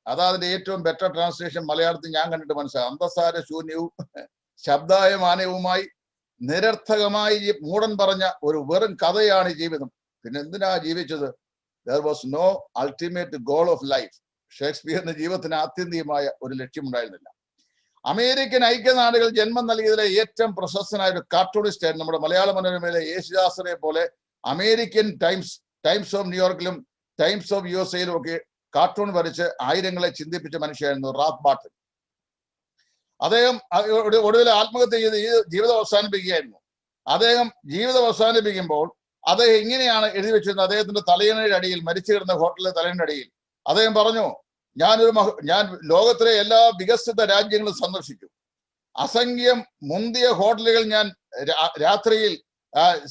[SPEAKER 2] അതാ അതിന്റെ ഏറ്റവും ബെറ്റർ ട്രാൻസ്ലേഷൻ മലയാളത്തിൽ ഞാൻ കണ്ടിട്ട് മനസ്സിലായി. അന്തസാര ശൂന്യവും ശബ്ദായമാനവുമായി നിരർത്ഥകമായി മൂടൻ പറഞ്ഞ ഒരു വെറും കഥയാണ് ഈ ജീവിതം. പിന്നെ എന്തിനാ ജീവിച്ചത്? There was no ultimate goal of life. ഷേക്സ്പിയറിന്റെ ജീവിതത്തിന് ആത്യന്തികമായ ഒരു ലക്ഷ്യമുണ്ടായിരുന്നില്ല. അമേരിക്കൻ ഐക്യനാടുകൾ ജന്മം നൽകിയതിലെ ഏറ്റവും പ്രശസ്തനായ ഒരു കാർട്ടൂണിസ്റ്റ് ആയിരുന്നു നമ്മുടെ മലയാള മനോരമയിലെ യേശുദാസിനെ പോലെ അമേരിക്കൻ ടൈംസ് ഓഫ് ന്യൂയോർക്കിലും ടൈംസ് ഓഫ് USA ഒക്കെ കാർട്ടൂൺ വരച്ച് ആയിരങ്ങളെ ചിന്തിപ്പിച്ച മനുഷ്യനായിരുന്നു റാത്ത് ബാർട്ടൺ. അദ്ദേഹം ഒടുവിൽ ആത്മഹത്യ ചെയ്ത് ജീവിതം അവസാനിപ്പിക്കുകയായിരുന്നു. അദ്ദേഹം ജീവിതം അവസാനിപ്പിക്കുമ്പോൾ അദ്ദേഹം ഇങ്ങനെയാണ് എഴുതി വെച്ചിരുന്നത്. അദ്ദേഹത്തിന്റെ തലയിണയുടെ അടിയിൽ, മരിച്ചു കിടന്ന ഹോട്ടലിലെ തലയിണയുടെ അടിയിൽ അദ്ദേഹം പറഞ്ഞു, ഞാൻ ലോകത്തിലെ എല്ലാ വികസിത രാജ്യങ്ങളും സന്ദർശിച്ചു. അസംഖ്യം മുന്തിയ ഹോട്ടലുകൾ ഞാൻ രാത്രിയിൽ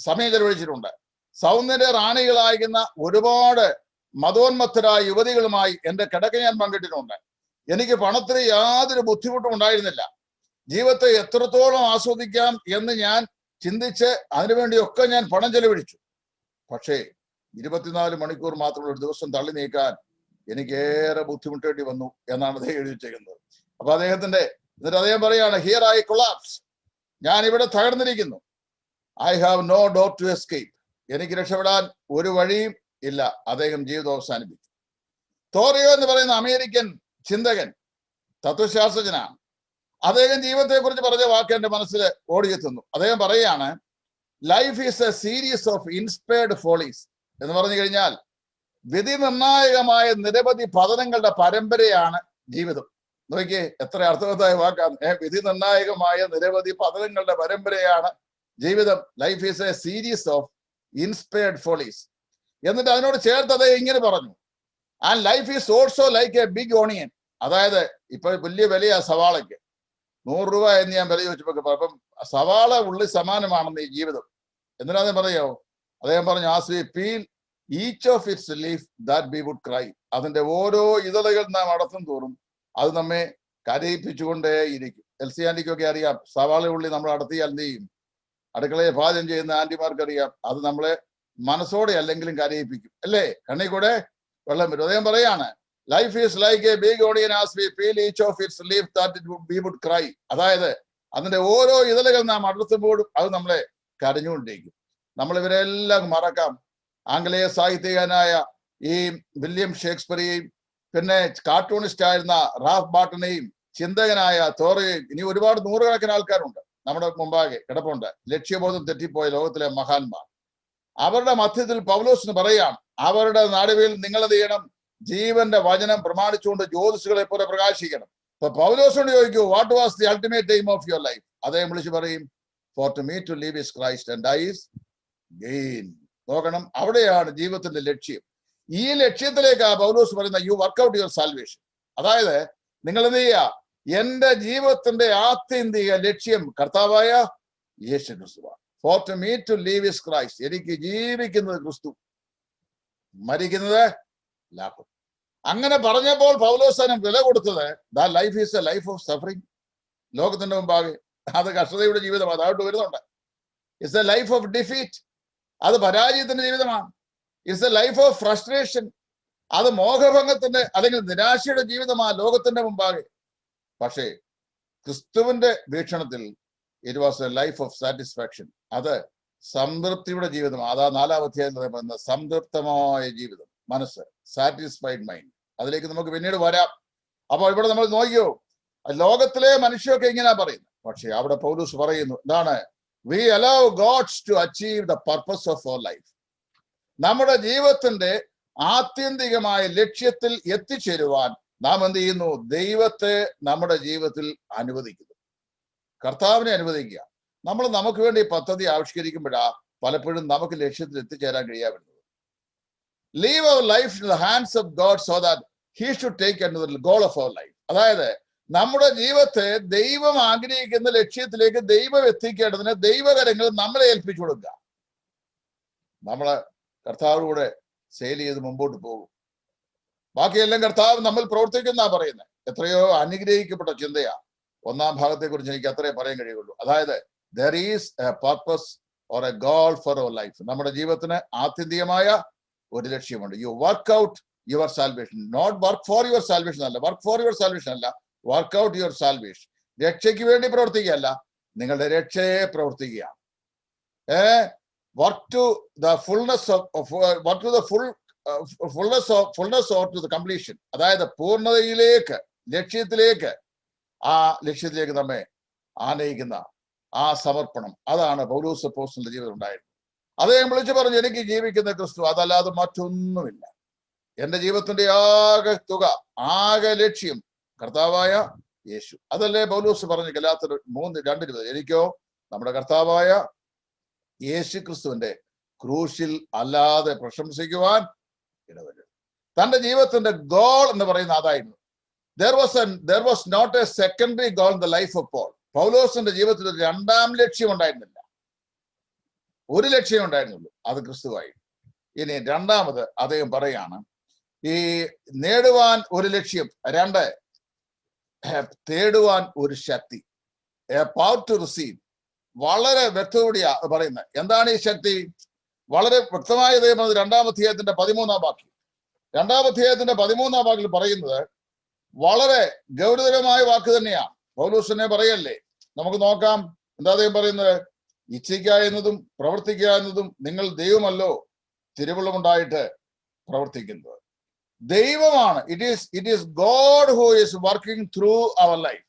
[SPEAKER 2] സമയം ചെലവഴിച്ചിട്ടുണ്ട്. സൗന്ദര്യ റാണികളായിരുന്ന ഒരുപാട് മതോന്മത്തരായ യുവതികളുമായി എന്റെ കിടക്ക ഞാൻ പങ്കിട്ടിട്ടുണ്ട്. എനിക്ക് പണത്തിന് യാതൊരു ബുദ്ധിമുട്ടും ഉണ്ടായിരുന്നില്ല. ജീവിതത്തെ എത്രത്തോളം ആസ്വദിക്കാം എന്ന് ഞാൻ ചിന്തിച്ച് അതിനുവേണ്ടിയൊക്കെ ഞാൻ പണം ചെലവഴിച്ചു. പക്ഷേ 24 മണിക്കൂർ മാത്രമുള്ള ഒരു ദിവസം തള്ളി നീക്കാൻ എനിക്കേറെ ബുദ്ധിമുട്ടേണ്ടി വന്നു എന്നാണ് അദ്ദേഹം എഴുതി വെച്ചിരിക്കുന്നത്. അപ്പൊ എന്നിട്ട് അദ്ദേഹം പറയാണ്, ഹിയർ ഐ കൊളാപ്സ്, ഞാൻ ഇവിടെ തകർന്നിരിക്കുന്നു. I have no door to escape, എനിക്ക് രക്ഷപ്പെടാൻ ഒരു വഴിയും ഇല്ല. അദ്ദേഹം ജീവിതം അവസാനിപ്പിച്ചു. തോറിയോ എന്ന് പറയുന്ന അമേരിക്കൻ ചിന്തകൻ, തത്വശാസ്ത്രജ്ഞനാണ്. അദ്ദേഹം ജീവിതത്തെ കുറിച്ച് പറഞ്ഞ വാക്ക് എന്റെ മനസ്സിൽ ഓടിയെത്തുന്നു. അദ്ദേഹം പറയുകയാണ്, life is a series of inspired follies എന്ന് പറഞ്ഞു കഴിഞ്ഞാൽ വിധി നിർണായകമായ നിരവധി പതനങ്ങളുടെ പരമ്പരയാണ് ജീവിതം. നോക്കിയേ, എത്ര അർത്ഥവത്തായ വാക്കാണ്. വിധി നിർണായകമായ നിരവധി പതനങ്ങളുടെ പരമ്പരയാണ് ജീവിതം. Life is a series of inspired follies. എന്നിട്ട് അതിനോട് ചേർത്ത് അദ്ദേഹം ഇങ്ങനെ പറഞ്ഞു, and life is also like a big onion. അതായത് ഇപ്പൊ വലിയ വിലയാ സവാളയ്ക്ക്, 100 രൂപ എന്ന് ഞാൻ വില ചോദിച്ചപ്പോ, അപ്പം സവാള ഉള്ളി സമാനമാണെന്ന് ഈ ജീവിതം. എന്തിനാന്ന് പറയാമോ? അദ്ദേഹം പറഞ്ഞു, as we peel each of its leaf that we would cry. അതിന്റെ ഓരോ ഇതളുകൾ നാം അടത്തും തോറും അത് നമ്മെ കരയിപ്പിച്ചുകൊണ്ടേ ഇരിക്കും. എൽസി ആന്റിക്കൊക്കെ അറിയാം, സവാള ഉള്ളി നമ്മൾ അടത്തിയാൽ എന്ത് ചെയ്യും? അടുക്കളയെ പാചകം ചെയ്യുന്ന ആന്റിമാർക്ക് അറിയാം, അത് നമ്മളെ മനസ്സോടെ അല്ലെങ്കിലും കരയിപ്പിക്കും, അല്ലേ? കണ്ണി കൂടെ വെള്ളം വരും. അദ്ദേഹം പറയാണ്, life is like a big onion as we peel each of its leaf that we would cry. അതായത് അതിന്റെ ഓരോ ഇതളുകൾ നാം അടർത്തുമ്പോഴും അത് നമ്മളെ കരഞ്ഞുകൊണ്ടിരിക്കും. നമ്മൾ ഇവരെല്ലാം മറക്കാം. ആംഗലേയ സാഹിത്യകാരനായ ഈ വില്യം ഷേക്സ്പിയറെയും പിന്നെ കാർട്ടൂണിസ്റ്റ് ആയിരുന്ന റാഫ് ബാർട്ടനെയും ചിന്തകനായ തോറയെയും ഇനി ഒരുപാട് നൂറുകണക്കിന് ആൾക്കാരുണ്ട് നമ്മുടെ മുമ്പാകെ കിടപ്പുണ്ട്. ലക്ഷ്യബോധം തെറ്റിപ്പോയ ലോകത്തിലെ മഹാന്മാർ. അവരുടെ മധ്യത്തിൽ പൗലോസിന് പറയാണ്, അവരുടെ നടുവിൽ നിങ്ങൾ എന്ത് ചെയ്യണം? ജീവന്റെ വചനം പ്രമാണിച്ചുകൊണ്ട് ജ്യോതിഷുകളെ പോലെ പ്രകാശിക്കണം. അപ്പൊ പൗലോസിനോട് ചോദിക്കൂ, what was the ultimate aim of your life? അദ്ദേഹം വിളിച്ച് പറയും, for to me to live is Christ and die is gain. നോക്കണം, അവിടെയാണ് ജീവിതത്തിന്റെ ലക്ഷ്യം. ഈ ലക്ഷ്യത്തിലേക്ക് പൗലോസ് പറയുന്ന യു വർക്ക്ഔട്ട് യുവർ സാൽവേഷൻ. അതായത് നിങ്ങൾ എന്ത് ചെയ്യുക? എന്റെ ജീവിതത്തിന്റെ ആത്യന്തിക ലക്ഷ്യം കർത്താവായ യേശു ക്രിസ്തുവാണ്. For to me to live is Christ. എനിക്ക് ജീവിക്കുന്നത് ക്രിസ്തു, മരിക്കുന്നത് ലാഭം. അങ്ങനെ പറഞ്ഞപ്പോൾ പൗലോസ് അതിന് വില കൊടുത്തത്, that life is A life of suffering. ലോകത്തിന്റെ മുമ്പാകെ അത് കഷ്ടതയുടെ ജീവിതം അതായിട്ട് വരുന്നുണ്ട്. It's A life of defeat, അത് പരാജയത്തിന്റെ ജീവിതമാണ്. It's A life of frustration, അത് മോഹഭംഗത്തിന്റെ അല്ലെങ്കിൽ നിരാശയുടെ ജീവിതമാണ് ലോകത്തിന്റെ മുമ്പാകെ. പക്ഷേ ക്രിസ്തുവിന്റെ വീക്ഷണത്തിൽ it was A life of satisfaction, അത് സംതൃപ്തിയുടെ ജീവിതമാണ്. അതാ 4-ാം അധ്യായത്തിൽ പറയുന്ന സംതൃപ്തമായ ജീവിതം, മനസ്സ്, സാറ്റിസ്ഫൈഡ് മൈൻഡ്. അതിലേക്ക് നമുക്ക് പിന്നീട് വരാം. അപ്പോൾ ഇവിടെ നമ്മൾ നോക്കിയോ, ലോകത്തിലെ മനുഷ്യരൊക്കെ ഇങ്ങനെ പറയുന്നു. പക്ഷെ അവിടെ പൗലോസ് പറയുന്നു, എന്താണ്? We allow God to achieve the purpose of our life. നമ്മുടെ ജീവിതത്തിന്റെ ആത്യന്തികമായ ലക്ഷ്യത്തിൽ എത്തിച്ചേരുവാൻ നാം എന്ത് ചെയ്യുന്നു? ദൈവത്തെ നമ്മുടെ ജീവിതത്തിൽ അനുവദിക്കുന്നു, കർത്താവിനെ അനുവദിക്കുക. നമ്മൾ നമുക്ക് വേണ്ടി പദ്ധതി ആവിഷ്കരിക്കുമ്പോഴാ പലപ്പോഴും നമുക്ക് ലക്ഷ്യത്തിൽ എത്തിച്ചേരാൻ കഴിയാവുന്നത്. Leave our life in the hands of God so that he should take the goal of our life. അതായത് നമ്മുടെ ജീവിതത്തെ ദൈവം ആഗ്രഹിക്കുന്ന ലക്ഷ്യത്തിലേക്ക് ദൈവം എത്തിക്കേണ്ടതിന് ദൈവകരങ്ങൾ നമ്മളെ ഏൽപ്പിച്ചു കൊടുക്കുക. നമ്മള് കർത്താവിലൂടെ സെയിൽ ചെയ്ത് മുമ്പോട്ട് പോകും. ബാക്കിയെല്ലാം കർത്താവ് നമ്മൾ പ്രവർത്തിക്കുന്ന പറയുന്നത്. എത്രയോ അനുഗ്രഹിക്കപ്പെട്ട ചിന്തയാ. 1-ാം ഭാഗത്തെ കുറിച്ച് എനിക്ക് അത്രേ പറയാൻ കഴിയുള്ളൂ. അതായത് there is a purpose or a goal for our life. നമ്മുടെ ജീവിതത്തിന് ആത്യന്തികമായ ഒരു ലക്ഷ്യമുണ്ട്. You work out your salvation, not work for your salvation അല്ല, വർക്ക് ഫോർ യുവർ സാൽവേഷൻ അല്ല, വർക്ക് ഔട്ട് യുവർ സാൽവേഷൻ. രക്ഷയ്ക്ക് വേണ്ടി പ്രവർത്തിക്കുകയല്ല, നിങ്ങളുടെ രക്ഷയെ പ്രവർത്തിക്കുക. Work to the fullness of work to the fullness of to the completion, അതായത് പൂർണ്ണതയിലേക്ക്, ലക്ഷ്യത്തിലേക്ക്, ആ ലക്ഷ്യത്തിലേക്ക് നമ്മെ ആനയിക്കുന്ന ആ സമർപ്പണം, അതാണ് പൗലോസ് അപ്പോസ്തലന്റെ ജീവിതം ഉണ്ടായിരുന്നത്. അദ്ദേഹം വിളിച്ചു പറഞ്ഞു, എനിക്ക് ജീവിക്കുന്ന ക്രിസ്തു, അതല്ലാതെ മറ്റൊന്നുമില്ല. എന്റെ ജീവിതത്തിന്റെ ആകെ തുക, ആകെ ലക്ഷ്യം കർത്താവായ യേശു. അതല്ലേ പൗലോസ് പറഞ്ഞു ഗലാത്യർ 3:2, എനിക്കോ നമ്മുടെ കർത്താവായ യേശു ക്രിസ്തുവിന്റെ ക്രൂശിൽ അല്ലാതെ പ്രശംസിക്കുവാൻ ഇടവരുത്. തന്റെ ജീവിതത്തിന്റെ ഗോൾ എന്ന് പറയുന്ന അതായിരുന്നു. There was not a secondary goal in the life of Paul. പൗലോസിന്റെ ജീവിതത്തിൽ ഒരു രണ്ടാം ലക്ഷ്യം ഉണ്ടായിരുന്നില്ല, ഒരു ലക്ഷ്യം ഉണ്ടായിരുന്നുള്ളൂ, അത് ക്രിസ്തുവായി. ഇനി രണ്ടാമത് അദ്ദേഹം പറയാണ്, ഈ നേടുവാൻ ഒരു ലക്ഷ്യം, 2 തേടുവാൻ ഒരു ശക്തി, എ പവർ ടു റിസീവ്. വളരെ വ്യക്തതയോടെയാ പറയുന്നത്. എന്താണ് ഈ ശക്തി? വളരെ വ്യക്തമായ ദൈവം 2-ാം അധ്യായത്തിന്റെ 13-ാം വാക്യം, 2-ാം അധ്യായത്തിന്റെ 13-ാം വാക്യത്തിൽ പറയുന്നത് വളരെ ഗൗരവതരമായ വാക്ക് തന്നെയാണ്. പൗലോസിനെ പറയല്ലേ, നമുക്ക് നോക്കാം എന്താ അദ്ദേഹം പറയുന്നത്. ഇച്ഛിക്കുക എന്നതും പ്രവർത്തിക്കുക എന്നതും നിങ്ങൾ ദൈവമല്ലോ തിരുവുള്ളമുണ്ടായിട്ട് പ്രവർത്തിക്കുന്നത്. ദൈവമാണ്. It is God who is working through our life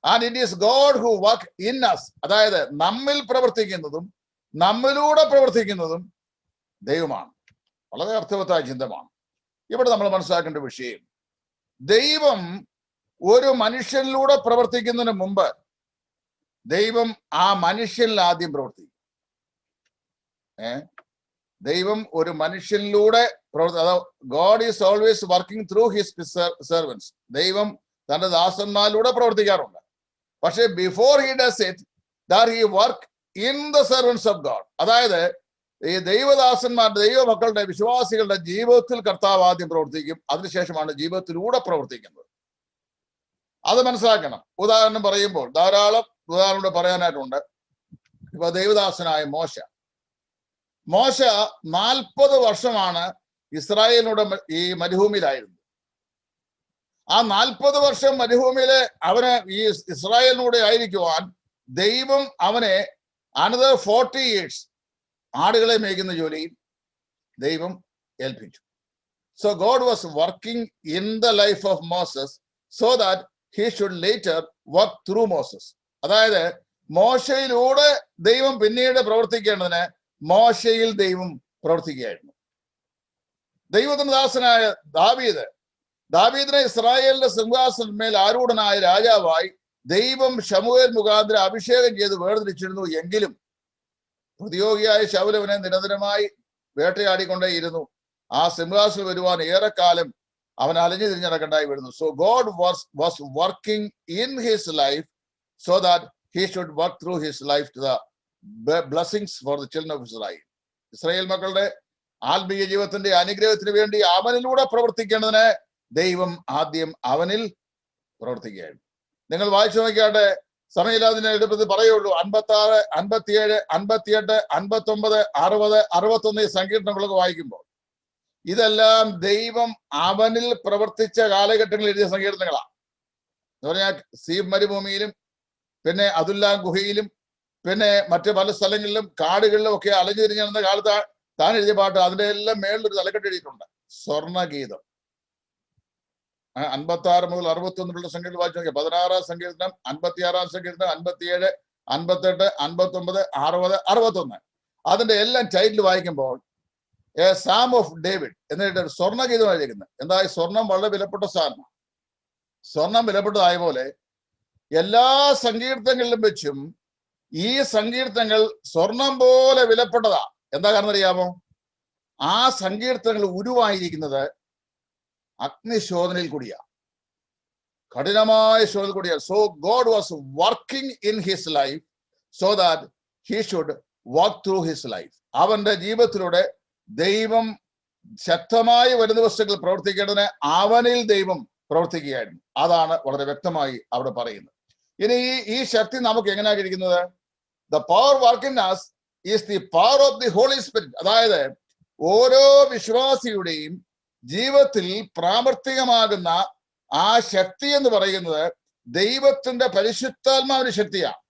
[SPEAKER 2] and it is God who work in us. അതായത് നമ്മിൽ പ്രവർത്തിക്കുന്നതും നമ്മിലൂടെ പ്രവർത്തിക്കുന്നതും ദൈവമാണ്. വളരെ അർത്ഥവത്തായ ചിന്തമാണ് ഇവിടെ നമ്മൾ മനസ്സിലാക്കേണ്ട വിഷയം. ദൈവം ഒരു മനുഷ്യനിലൂടെ പ്രവർത്തിക്കുന്നതിന് മുമ്പ് ദൈവം ആ മനുഷ്യനിൽ ആദ്യം പ്രവർത്തിക്കും. ദൈവം ഒരു മനുഷ്യനിലൂടെ God is always working through his servants. ദൈവം തന്റെ ദാസന്മാരിലൂടെ പ്രവർത്തിക്കാറുണ്ട്. പക്ഷെ before he does it that he work in the servants of God. അതായത് ഈ ദൈവദാസന്മാരുടെ, ദൈവമക്കളുടെ, വിശ്വാസികളുടെ ജീവിതത്തിൽ കർത്താവ് ആദ്യം പ്രവർത്തിക്കും, അതിനുശേഷമാണ് ജീവിതത്തിലൂടെ പ്രവർത്തിക്കുന്നത്. അത് മനസ്സിലാക്കണം. ഉദാഹരണം പറയുമ്പോൾ ധാരാളം ഉദാഹരണം പറയാനായിട്ടുണ്ട്. ഇപ്പൊ ദൈവദാസനായ മോശ 40 വർഷമാണ് ഇസ്രായേലിനോട് ഈ മരുഭൂമിയിലായിരുന്നു. ആ 40 വർഷം മരുഭൂമിയിലെ അവന് ഈ ഇസ്രായേലിനൂടെ ആയിരിക്കുവാൻ ദൈവം അവനെ അനദർ 40 years ആടുകളെ മേയ്ക്കുന്ന ജോലിയിൽ ദൈവം ഏൽപ്പിച്ചു. So God was working in the life of Moses so that he should later work through Moses. അതായത് മോശയിലൂടെ ദൈവം പിന്നീട് പ്രവർത്തിക്കേണ്ടതിന് മോശയിൽ ദൈവം പ്രവർത്തിക്കുകയായിരുന്നു. ദൈവത്തിന്റെ ദാസനായ ദാവീദിനെ ഇസ്രായേലിന്റെ സിംഹാസനമേൽ ആരൂഢനായ രാജാവായി ദൈവം ശമൂവേൽ മുഖാന്തരം അഭിഷേകം ചെയ്ത് വേർതിരിച്ചിരുന്നു. എങ്കിലും പ്രതിയോഗിയായ ശൗലവനെ നിരന്തരമായി വേട്ടയാടിക്കൊണ്ടേയിരുന്നു. ആ സിംഹാസനം വരുവാൻ ഏറെക്കാലം അവൻ അലഞ്ഞു തിരിഞ്ഞടക്കണ്ടായി വരുന്നു. So God was working in his life so that he should work through his life to the blessings for the children of Israel. Israel മക്കളുടെ ആത്മീയ ജീവിതത്തിന്റെ അനുഗ്രഹത്തിന് വേണ്ടി അവനിലൂടെ പ്രവർത്തിക്കേണ്ടതിന് ദൈവം ആദ്യം അവനിൽ പ്രവർത്തിക്കുകയായിരുന്നു. നിങ്ങൾ വായിച്ചു നോക്കിയാട്ടെ, സമയമില്ലാതിനെ എടുപ്പത് പറയുള്ളൂ. 56, 57, 58, 59, 60, 61 ഈ സങ്കീർത്തനങ്ങളൊക്കെ വായിക്കുമ്പോൾ ഇതെല്ലാം ദൈവം അവനിൽ പ്രവർത്തിച്ച കാലഘട്ടങ്ങളിൽ എഴുതിയ സങ്കീർത്തനങ്ങളാണ്. എന്ന് പറഞ്ഞാൽ സീബ് മരുഭൂമിയിലും പിന്നെ അതുല്ലാം ഗുഹയിലും പിന്നെ മറ്റു പല സ്ഥലങ്ങളിലും കാടുകളിലും ഒക്കെ അലഞ്ഞു തിരിഞ്ഞു നടന്ന കാലത്ത് താൻ എഴുതിയ പാട്ട്, അതിന്റെ എല്ലാം മേളിലൊരു തലക്കെട്ട് എഴുതിയിട്ടുണ്ട്, സ്വർണഗീതം. 56 മുതൽ 61 സംഖ്യകൾ വായിച്ചു നോക്കിയാൽ 16-ാം സങ്കീർത്തനം, 56-ാം സങ്കീർത്തനം, 57, 58, 59, 60, 61 അതിന്റെ എല്ലാം ടൈറ്റിൽ വായിക്കുമ്പോൾ എ സാം ഓഫ് ഡേവിഡ് എന്നിട്ട് ഒരു സ്വർണ്ണഗീതം എഴുതിയിരിക്കുന്നത്. എന്താ, സ്വർണം വളരെ വിലപ്പെട്ട സാധനമാണ്. സ്വർണം വിലപ്പെട്ടതായ പോലെ എല്ലാ സങ്കീർത്തനങ്ങളിലും വെച്ചും ഈ സങ്കീർത്തനങ്ങൾ സ്വർണം പോലെ വിലപ്പെട്ടതാ. എന്താ കാരണം അറിയാമോ? ആ സങ്കീർത്തനങ്ങൾ ഉരുവായിരിക്കുന്നത് അഗ്നിശോധനയിൽ കൂടിയാ, കഠിനമായ ശോധന കൂടിയാ. So God was working in his life so that he should work through his life. അവന്റെ ജീവിതത്തിലൂടെ ദൈവം ശക്തമായി വരും ദിവസങ്ങളിൽ പ്രവർത്തിക്കേണ്ടതിന് അവനിൽ ദൈവം പ്രവർത്തിക്കുകയായിരുന്നു. അതാണ് വളരെ വ്യക്തമായി അവിടെ പറയുന്നത്. ഇനി ഈ ശക്തി നമുക്ക് എങ്ങനെയാണ് ഇരിക്കുന്നത്? The power working us is the power of the Holy Spirit. അതായത് ഓരോ വിശ്വാസിയുടെയും ജീവിതത്തിൽ പ്രാവർത്തികമാകുന്ന ആ ശക്തി എന്ന് പറയുന്നത് ദൈവത്തിന്റെ പരിശുദ്ധാത്മാവിന്റെ ശക്തിയാണ്.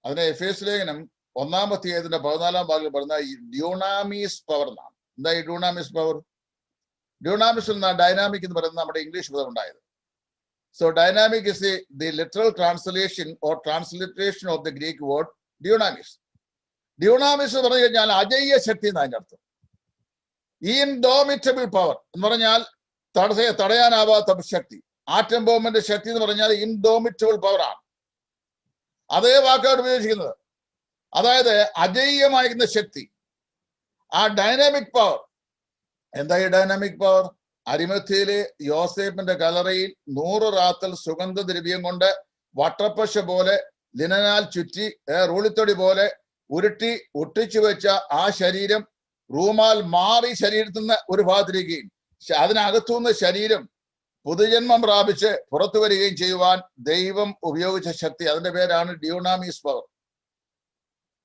[SPEAKER 2] അതിനെ എഫേസ്യ ലേഖനം 1-ാം ഭാഗത്തിൽ പറയുന്ന ഡ്യൂണാമിസ് പവർ എന്നാണ്. എന്താ ഈ ഡ്യൂണാമിസ് പവർ? ഡ്യൂണാമിസ് എന്ന ഡൈനാമിക് എന്ന് പറയുന്നത് നമ്മുടെ ഇംഗ്ലീഷ് പദം ഉണ്ടായത്. So dynamic is the literal translation or transliteration of the Greek word dunamis. Dunamis എന്ന് പറഞ്ഞു കഴിഞ്ഞാൽ അജയ്യ ശക്തി എന്നാണ് അതിന്റെ അർത്ഥം. ഇൻഡോമിറ്റബിൾ പവർ എന്ന് പറഞ്ഞാൽ തടയാനാവാത്ത ശക്തി. ആറ്റം ബോംബിന്റെ ശക്തി എന്ന് പറഞ്ഞാൽ ഇൻഡോമിറ്റബിൾ പവർ ആണ്. അതേ വാക്കാണ് ഉപയോഗിച്ചിരിക്കുന്നത്. അതായത് അജയ്യമായിരിക്കുന്ന ശക്തി. ആ ഡൈനാമിക് പവർ എന്താ? ഈ ഡൈനാമിക് പവർ അരിമത്യയിലെ യോസേപ്പിന്റെ കല്ലറയിൽ 100 റാത്തൽ സുഗന്ധദ്രവ്യം കൊണ്ട് വട്ടപ്പശ പോലെ ലിനനാൽ ചുറ്റി റൂളിത്തൊടി പോലെ ഉരുട്ടി ഒട്ടിച്ചു വെച്ച ആ ശരീരം റൂമാൽ മാറി ശരീരത്തിൽ നിന്ന് ഒരു ഭാഗത്തിരിക്കുകയും അതിനകത്തുനിന്ന് ശരീരം പുതുജന്മം പ്രാപിച്ച് പുറത്തു വരികയും ചെയ്യുവാൻ ദൈവം ഉപയോഗിച്ച ശക്തി, അതിന്റെ പേരാണ് ഡ്യൂണാമിസ് പവർ.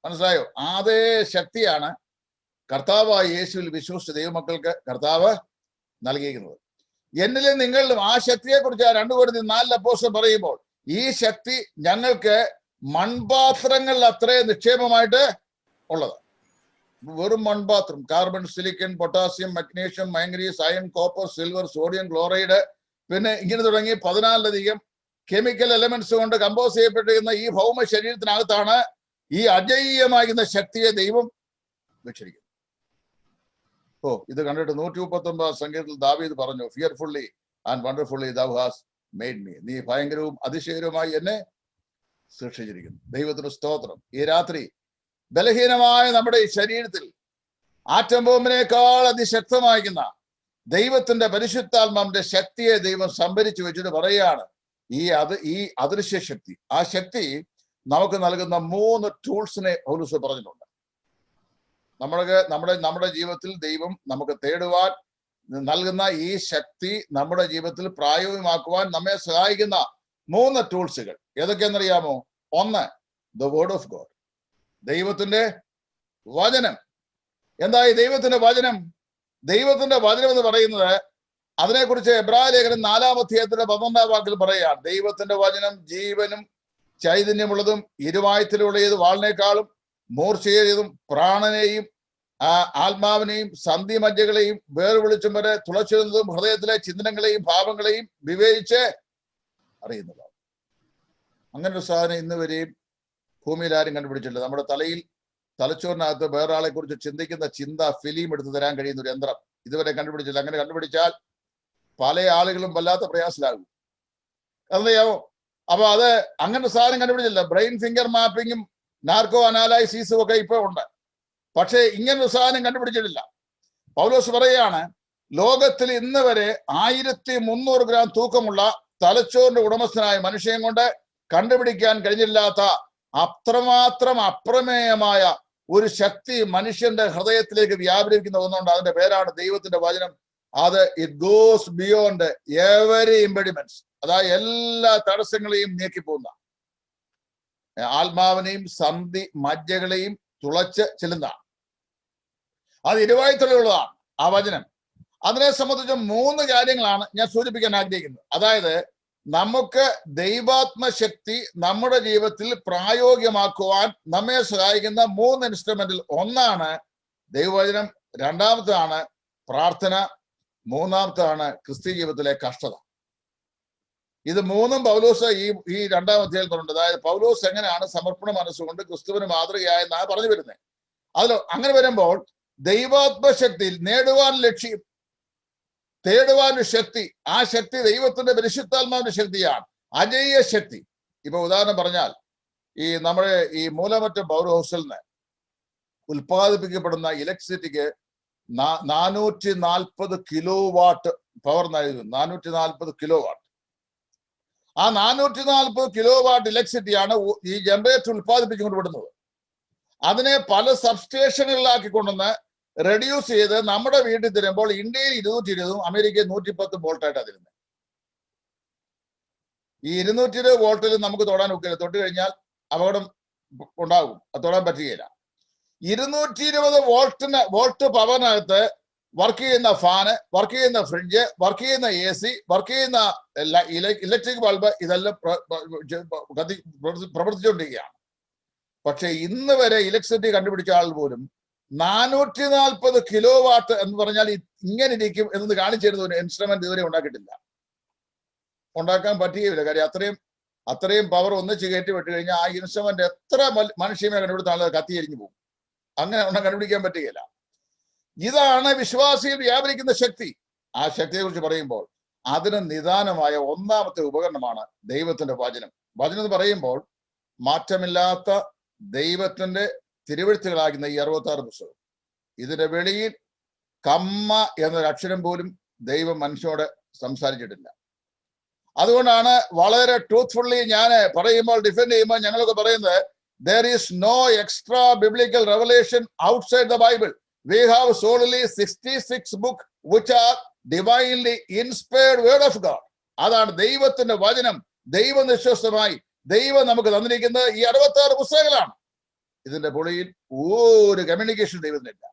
[SPEAKER 2] മനസ്സിലായോ? അതേ ശക്തിയാണ് കർത്താവായ യേശുവിൽ വിശ്വസിച്ച ദൈവമക്കൾക്ക് കർത്താവ് നൽകിയിരിക്കുന്നത്. എന്നിലും നിങ്ങളിലും ആ ശക്തിയെ കുറിച്ച് 2 കൊരിന്ത്യർ 4 അപ്പോസ്തലൻ പറയുമ്പോൾ ഈ ശക്തി ഞങ്ങൾക്ക് മൺപാത്രങ്ങളിൽ അത്രേ നിക്ഷേപമായിട്ട് ഉള്ളത്. വെറും മൺപാത്രം, carbon, silicon, potassium, magnesium, manganese, iron, copper, silver, sodium chloride, പിന്നെ ഇങ്ങനെ തുടങ്ങി 14ലധികം കെമിക്കൽ എലമെന്റ്സ് കൊണ്ട് കമ്പോസ് ചെയ്യപ്പെട്ടിരിക്കുന്ന ഈ ഭൗമ ശരീരത്തിനകത്താണ് ഈ അജയ്യമാകുന്ന ശക്തിയെ ദൈവം വെച്ചിരിക്കുന്നത്. ഇത് കണ്ടിട്ട് 139 സംഗീതത്തിൽ ദാവീദ് പറഞ്ഞു, fearfully and wonderfully thou hast made me. നീ ഭയങ്കരവും അതിശയകരവുമായി എന്നെ സൃഷ്ടിച്ചിരിക്കുന്നു. ദൈവത്തിന് സ്തോത്രം. ഈ രാത്രി ബലഹീനമായ നമ്മുടെ ഈ ശരീരത്തിൽ ആറ്റം ബോംബിനേക്കാൾ അതിശക്തമായിരിക്കുന്ന ദൈവത്തിന്റെ പരിശുദ്ധാത്മാവിന്റെ ശക്തിയെ ദൈവം സംഭരിച്ചു വെച്ചിട്ട് പറയുകയാണ്, ഈ അദൃശ്യ ശക്തി, ആ ശക്തി നമുക്ക് നൽകുന്ന 3 ടൂൾസിനെ പൗലോസ് പറഞ്ഞിട്ടുണ്ട്. നമ്മുടെ ജീവിതത്തിൽ ദൈവം നമുക്ക് തേടുവാൻ നൽകുന്ന ഈ ശക്തി നമ്മുടെ ജീവിതത്തിൽ പ്രായോഗികമാക്കുവാൻ നമ്മെ സഹായിക്കുന്ന 3 ടൂൾസുകൾ ഏതൊക്കെയെന്നറിയാമോ? 1, ദ വേർഡ് ഓഫ് ഗോഡ്, ദൈവത്തിന്റെ വചനം. എന്താ ഈ ദൈവത്തിന്റെ വചനം? ദൈവത്തിന്റെ വചനം എന്ന് പറയുന്നത്, അതിനെക്കുറിച്ച് എബ്രായ ലേഖനം 4-ാം പറയുകയാണ്, ദൈവത്തിന്റെ വചനം ജീവനും ചൈതന്യമുള്ളതും ഇരുവായത്തിലുള്ളത് വാളിനേക്കാളും മൂർച്ചയേറിയതും പ്രാണനെയും ആത്മാവിനെയും സന്ധിമജ്ജകളെയും വേർവിളിച്ചും വരെ തുളച്ചിരുന്നതും ഹൃദയത്തിലെ ചിന്തനങ്ങളെയും ഭാവങ്ങളെയും വിവേചിച്ച് അറിയുന്നതാണ്. അങ്ങനെ ഒരു സാധനം ഇന്ന് വരെയും ഭൂമിയിൽ ആരും കണ്ടുപിടിച്ചിട്ടില്ല. നമ്മുടെ തലച്ചോറിനകത്ത് വേറെ ആളെ കുറിച്ച് ചിന്തിക്കുന്ന ചിന്ത ഫിലിം എടുത്ത് തരാൻ കഴിയുന്ന ഒരു യന്ത്രം ഇതുവരെ കണ്ടുപിടിച്ചില്ല. അങ്ങനെ കണ്ടുപിടിച്ചാൽ പല ആളുകളും വല്ലാത്ത പ്രയാസത്തിലാകും. അറിയാമോ? അപ്പൊ അത് അങ്ങനെ സാധനം കണ്ടുപിടിച്ചില്ല. ബ്രെയിൻ ഫിംഗർ മാപ്പിങ്ങും നാർക്കോ അനാലൈസിസും ഒക്കെ ഇപ്പൊ ഉണ്ട്. പക്ഷേ ഇങ്ങനൊരു സാധനം കണ്ടുപിടിച്ചിട്ടില്ല. പൗലോസ് പറയുകയാണ്, ലോകത്തിൽ ഇന്ന് വരെ 1300 ഗ്രാം തൂക്കമുള്ള തലച്ചോറിന്റെ ഉടമസ്ഥനായ മനുഷ്യൻ കൊണ്ട് കണ്ടുപിടിക്കാൻ കഴിഞ്ഞില്ലാത്ത അത്രമാത്രം അപ്രമേയമായ ഒരു ശക്തി മനുഷ്യന്റെ ഹൃദയത്തിലേക്ക് വ്യാപരിക്കുന്ന ഒന്നുണ്ട്. അതിന്റെ പേരാണ് ദൈവത്തിന്റെ വചനം. അത് ഇറ്റ് ഗോസ് ബിയോണ്ട് എവരി ഇംപെഡിമെന്റ്സ്, അതായത് എല്ലാ തടസ്സങ്ങളെയും നീക്കിപ്പോകുന്ന, ആത്മാവിനെയും സന്ധി മജ്ജകളെയും തുളച്ച് ചെല്ലുന്നതാണ്. അത് ഇരുവായത്തിലുള്ളതാണ് ആ വചനം. അതിനെ സംബന്ധിച്ച് 3 കാര്യങ്ങളാണ് ഞാൻ സൂചിപ്പിക്കാൻ ആഗ്രഹിക്കുന്നത്. അതായത് നമുക്ക് ദൈവാത്മശക്തി നമ്മുടെ ജീവിതത്തിൽ പ്രായോഗികമാക്കുവാൻ നമ്മെ സഹായിക്കുന്ന 3 ഇൻസ്ട്രുമെന്റിൽ ഒന്നാണ് ദൈവവചനം, 2ാമത്തേതാണ് പ്രാർത്ഥന, 3ാമത്തേതാണ് ക്രിസ്ത്യ ജീവിതത്തിലെ കഷ്ടത. ഇത് 3ഉം പൗലോസ് ഈ 2ാം അധ്യായത്തിൽ പറഞ്ഞിട്ടുണ്ട്. അതായത് പൗലോസ് എങ്ങനെയാണ് സമർപ്പണ മനസ്സുകൊണ്ട് ക്രിസ്തുവിന് മാതൃകയായെന്നാണ് പറഞ്ഞു വരുന്നത്. അതിൽ അങ്ങനെ വരുമ്പോൾ ദൈവാത്മശക്തിയിൽ നേടുവാൻ ലക്ഷ്യം, തേടുവാൻ ശക്തി, ആ ശക്തി ദൈവത്തിന്റെ പരിശുദ്ധാത്മാവിന്റെ ശക്തിയാണ്, അജയ്യ ശക്തി. ഇപ്പൊ ഉദാഹരണം പറഞ്ഞാൽ, നമ്മുടെ ഈ മൂലമറ്റം പവർ ഹൗസിൽ നിന്ന് ഉൽപ്പാദിപ്പിക്കപ്പെടുന്ന ഇലക്ട്രിസിറ്റിക്ക് 440 കിലോ വാട്ട് പവർ നൽകുന്നു. 440 കിലോ വാട്ട്. ആ 440 കിലോ വാട്ട് ഇലക്ട്രിസിറ്റിയാണ് ഈ ജനറേറ്റർ ഉൽപ്പാദിപ്പിച്ചുകൊണ്ട് വിടുന്നത്. അതിനെ പല സബ്സ്റ്റേഷനുകളിലാക്കി കൊണ്ടുവന്ന് റെഡ്യൂസ് ചെയ്ത് നമ്മുടെ വീട്ടിൽ തരുമ്പോൾ ഇന്ത്യയിൽ 220 അമേരിക്കയിൽ 110 വോൾട്ടായിട്ടാണ് തരുന്നത്. ഈ 220 വോൾട്ടിൽ നമുക്ക് തൊടാൻ ഒക്കില്ല. തൊട്ട് കഴിഞ്ഞാൽ അപകടം ഉണ്ടാകും, അത് തൊടാൻ പറ്റുകയില്ല. 220 വോൾട്ട് പവറിനകത്ത് വർക്ക് ചെയ്യുന്ന ഫാന്, വർക്ക് ചെയ്യുന്ന ഫ്രിഡ്ജ്, വർക്ക് ചെയ്യുന്ന AC, വർക്ക് ചെയ്യുന്ന ഇലക്ട്രിക് ബൾബ്, ഇതെല്ലാം പ്രവർത്തിച്ചുകൊണ്ടിരിക്കുകയാണ്. പക്ഷെ ഇന്ന് വരെ ഇലക്ട്രിസിറ്റി കണ്ടുപിടിച്ച ആൾ പോലും 440 കിലോ വാട്ട് എന്ന് പറഞ്ഞാൽ ഇങ്ങനെ ഇരിക്കും എന്ന് കാണിച്ചു തരുന്ന ഒരു ഇൻസ്ട്രുമെന്റ് ഇതുവരെ ഉണ്ടാക്കിയിട്ടില്ല, ഉണ്ടാക്കാൻ പറ്റുകയില്ല. കാര്യം അത്രയും പവർ ഒന്നിച്ച് കയറ്റി വിട്ട് കഴിഞ്ഞാൽ ആ ഇൻസ്ട്രുമെന്റ് എത്ര മനുഷ്യനെ കണ്ടുപിടുത്ത ആൾ കത്തിയെരിഞ്ഞു പോകും. അങ്ങനെ ഒന്നും കണ്ടുപിടിക്കാൻ പറ്റുകയില്ല. ഇതാണ് വിശ്വാസിയിൽ വ്യാപരിക്കുന്ന ശക്തി. ആ ശക്തിയെ കുറിച്ച് പറയുമ്പോൾ അതിന് നിദാനമായ ഒന്നാമത്തെ ഉപകരണമാണ് ദൈവത്തിന്റെ വചനം. വചനം എന്ന് പറയുമ്പോൾ മാറ്റമില്ലാത്ത ദൈവത്തിന്റെ തിരുവെഴുത്തുകളാകുന്ന ഈ 66 പുസ്തകം. ഇതിന്റെ വെളിയിൽ കമ്മ എന്നൊരു അക്ഷരം പോലും ദൈവം മനുഷ്യനോട് സംസാരിച്ചിട്ടില്ല. അതുകൊണ്ടാണ് വളരെ ട്രൂത്ത്ഫുള്ളി ഞാൻ പറയുമ്പോൾ, ഡിഫെൻഡ് ചെയ്യുമ്പോൾ ഞങ്ങളൊക്കെ പറയുന്നത്, there is no extra biblical revelation outside the Bible. We have solely 66 books which are divinely inspired word of God. അതാണ് ദൈവത്തിന്റെ വചനം. ദൈവനിശ്വസ്തമായി ദൈവം നമുക്ക് തന്നിരിക്കുന്നത് ഈ 66 പുസ്തകങ്ങളാണ്. ഇതിന്റെ പൊളിയിൽ ഒരു കമ്മ്യൂണിക്കേഷൻ ദൈവത്തിനില്ല.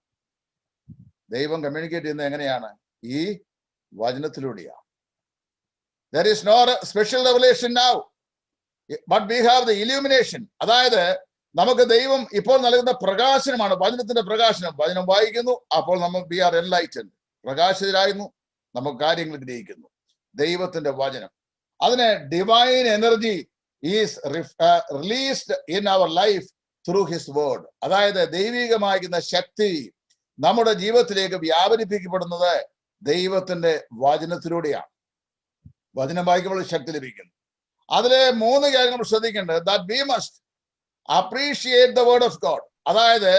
[SPEAKER 2] ദൈവം കമ്മ്യൂണിക്കേറ്റ് ചെയ്യുന്നത് എങ്ങനെയാണ്? ഈ വചനത്തിലൂടെയാണ്. There is no special revelation now, but we have the illumination. അതായത് നമുക്ക് ദൈവം ഇപ്പോൾ നൽകുന്ന പ്രകാശനമാണ് വചനത്തിന്റെ പ്രകാശനം. വചനം വായിക്കുന്നു, അപ്പോൾ നമ്മൾ we are enlightened, പ്രകാശിതരായിരുന്നു, നമുക്ക് കാര്യങ്ങൾ ഗ്രഹിക്കുന്നു. ദൈവത്തിന്റെ വചനം, അതിന് divine energy is released in our life through his word. അതായത് ദൈവികമാകുന്ന ശക്തി നമ്മുടെ ജീവിതത്തിലേക്ക് വ്യാപരിപ്പിക്കപ്പെടുന്നത് ദൈവത്തിന്റെ വചനത്തിലൂടെയാണ്. വചനം വായിക്കുമ്പോൾ ശക്തി ലഭിക്കുന്നു. അതിലെ 3 കാര്യങ്ങൾ ശ്രദ്ധിക്കേണ്ടത്. that we must appreciate the word of God. അതായത്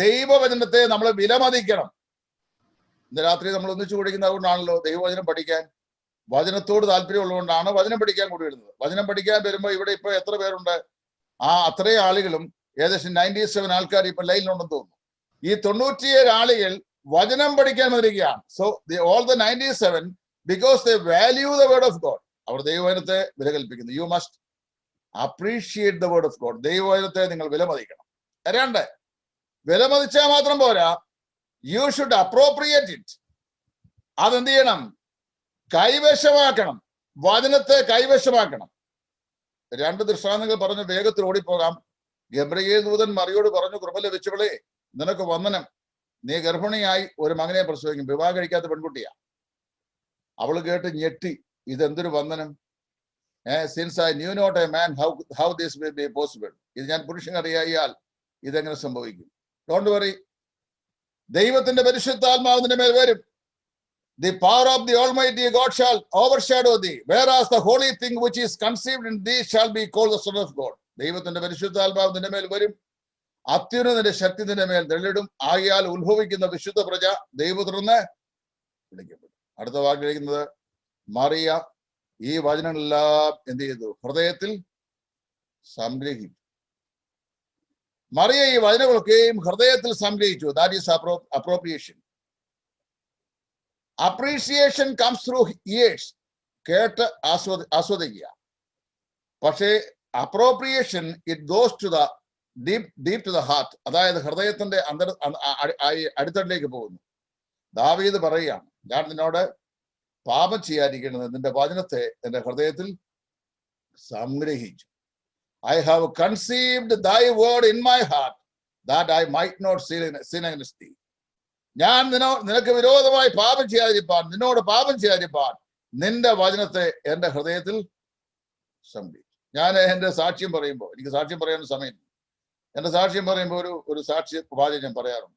[SPEAKER 2] ദൈവവചനത്തെ നമ്മൾ വിലമതിക്കണം. ഇന്ന് രാത്രി നമ്മൾ ഒന്നിച്ചു കുടിക്കുന്നത് കൊണ്ടാണല്ലോ ദൈവവചനം പഠിക്കാൻ, വചനത്തോട് താല്പര്യമുള്ളതുകൊണ്ടാണ് വചനം പഠിക്കാൻ കൂടി വരുന്നത്. വചനം പഠിക്കാൻ വരുമ്പോൾ ഇവിടെ ഇപ്പൊ എത്ര പേരുണ്ട്? അത്രയും ആളുകളും ഏകദേശം 97 ആൾക്കാർ ഇപ്പൊ ലൈനിലുണ്ടെന്ന് തോന്നുന്നു. ഈ 97 ആളുകൾ വചനം പഠിക്കാൻ വരികയാണ്. So all the 97 because they value the word of God. അവർ ദൈവവചനത്തെ വില കൽപ്പിക്കുന്നു. You must appreciate the word of God. ദൈവവചനത്തെ നിങ്ങൾ വിലമതിക്കണം. 2, വിലമതിച്ചാൽ മാത്രം പോരാ, യു ഷുഡ് അപ്രോപ്രിയേറ്റ് ഇറ്റ്. അതെന്ത് ചെയ്യണം? കൈവശമാക്കണം. വചനത്തെ കൈവശമാക്കണം. 2 ദൃഷ്ടാന്തങ്ങൾ പറഞ്ഞ് വേഗത്തിൽ ഓടിപ്പോകാം. ഗബ്രിയേൽ ദൂതൻ മറിയോട് പറഞ്ഞു, കൃപ ലഭിച്ചവളെ നിനക്ക് വന്ദനം, നീ ഗർഭിണിയായി ഒരു മകനെ പ്രസവിക്കും. വിവാഹം കഴിക്കാത്ത പെൺകുട്ടിയാ. അവള് കേട്ട് ഞെട്ടി, ഇതെന്തൊരു വന്ദനം. Since I knew not a man how this will be possible. ഇത് ഞാൻ പുരുഷൻ അറിയാൽ ഇതെങ്ങനെ സംഭവിക്കും? ഡോണ്ട് വറി, ദൈവത്തിന്റെ പരിശുദ്ധാത്മാവിന്റെ മേൽ വരും. The power of the Almighty God shall overshadow thee, whereas the holy thing which is conceived in thee shall be called the Son of God. ദൈവത്തിന്റെ പരിശുദ്ധാത്മാവിന്റെ മേൽ വരും, അത്യുന്നതന്റെ ശക്തി നിന്റെ മേൽ തെളിടും. ആകയാൽ ഉത്ഭവിക്കുന്ന വിശുദ്ധ പ്രജ ദൈവപുത്രന് വിളിക്കപ്പെടും. അടുത്ത വാക്ക് കഴിക്കുന്നത്, മറിയ ഈ വചനങ്ങളെല്ലാം എന്ത് ചെയ്തു? ഹൃദയത്തിൽ സംഗ്രഹിച്ചു. മറിയ ഈ വചനങ്ങളൊക്കെയും ഹൃദയത്തിൽ സംഗ്രഹിച്ചു. That is appropriation. Appreciation comes through ears. കേട്ട് ആസ്വദിക്കുക. പക്ഷേ appropriation it goes to the deep to the heart. അതായത് ഹൃദയത്തിന്റെ അടിത്തട്ടിലേക്ക് പോകുന്നു. ദാവീദ് പറയുകയാണ്, ഞാൻ നിന്നോട് പാപം ചെയ്യാതിരിക്കുന്നത് നിന്റെ വചനത്തെ എന്റെ ഹൃദയത്തിൽ സംഗ്രഹിച്ചു. I have conceived thy word in my heart that I might not sin against thee. ഞാൻ നിനക്ക് വിരോധമായി പാപം ചെയ്യാതിരിപ്പാൻ, നിന്നോട് പാപം ചെയ്യാതിരിപ്പാൻ നിന്റെ വചനത്തെ എന്റെ ഹൃദയത്തിൽ സംഗ്രഹിച്ചു. ഞാൻ എന്റെ സാക്ഷ്യം പറയുമ്പോൾ, എനിക്ക് സാക്ഷ്യം പറയാൻ സമയം, എന്റെ സാക്ഷ്യം പറയുമ്പോൾ ഒരു സാക്ഷ്യ വാചകം ഞാൻ പറയാറുണ്ട്.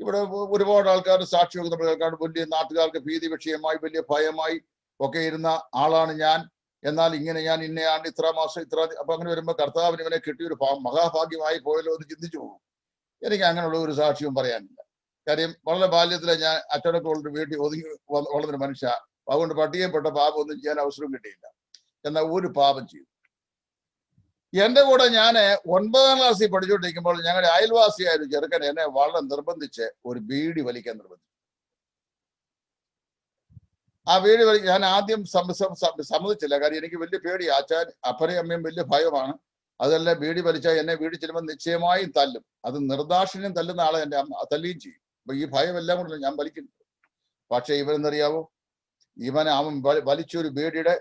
[SPEAKER 2] ഇവിടെ ഒരുപാട് ആൾക്കാർ സാക്ഷിയൊക്കെ നമ്മൾ കേൾക്കാണ്ട്, വലിയ നാട്ടുകാർക്ക് ഭീതി വിഷയമായി വലിയ ഭയമായി ഒക്കെ ഇരുന്ന ആളാണ് ഞാൻ. എന്നാൽ ഇങ്ങനെ ഞാൻ ഇന്നയാണ്ട് ഇത്ര മാസം ഇത്ര, അപ്പൊ അങ്ങനെ വരുമ്പോൾ കർത്താവിന് ഇവനെ കിട്ടിയൊരു മഹാഭാഗ്യമായി പോയല്ലോ എന്ന് ചിന്തിച്ചു പോകും. എനിക്ക് അങ്ങനെയുള്ള ഒരു സാക്ഷ്യവും പറയാനില്ല. കാര്യം വളരെ ബാല്യത്തിലെ ഞാൻ അച്ചടക്കമുള്ളൊരു വീട്ടിൽ ഒതുങ്ങി വളർന്നൊരു മനുഷ്യ. അതുകൊണ്ട് പട്ടികപ്പെട്ട പാപം ഒന്നും ചെയ്യാൻ അവസരം കിട്ടിയില്ല. എന്നാൽ ഒരു പാപം ചെയ്തു. എന്റെ കൂടെ ഞാൻ 9ാം ക്ലാസ്സിൽ പഠിച്ചുകൊണ്ടിരിക്കുമ്പോൾ ഞങ്ങളുടെ അയൽവാസിയായ ഒരു ചെറുക്കൻ എന്നെ വളരെ നിർബന്ധിച്ച് ഒരു ബീഡി വലിക്കാൻ നിർബന്ധിച്ചു. ആ ബീഡി ഞാൻ ആദ്യം സമ്മതിച്ചില്ല. കാര്യം എനിക്ക് വലിയ പേടിയാ. അപ്പനെയും അമ്മയും വലിയ ഭയമാണ്. അതല്ല, ബീഡി വലിച്ചാൽ എന്നെ വീട്ടിൽ ചെല്ലുമ്പോൾ നിശ്ചയമായും തല്ലും. അത് നിർദാക്ഷിണ്യം തല്ലുന്ന ആളെ എൻ്റെ അമ്മ തല്ലുകയും ചെയ്യും. അപ്പൊ ഈ ഭയം എല്ലാം കൊണ്ടല്ല ഞാൻ വലിക്കുന്നു. പക്ഷെ ഇവരെന്നറിയാവോ, അവൻ വലിച്ചൊരു ബീഡിയുടെ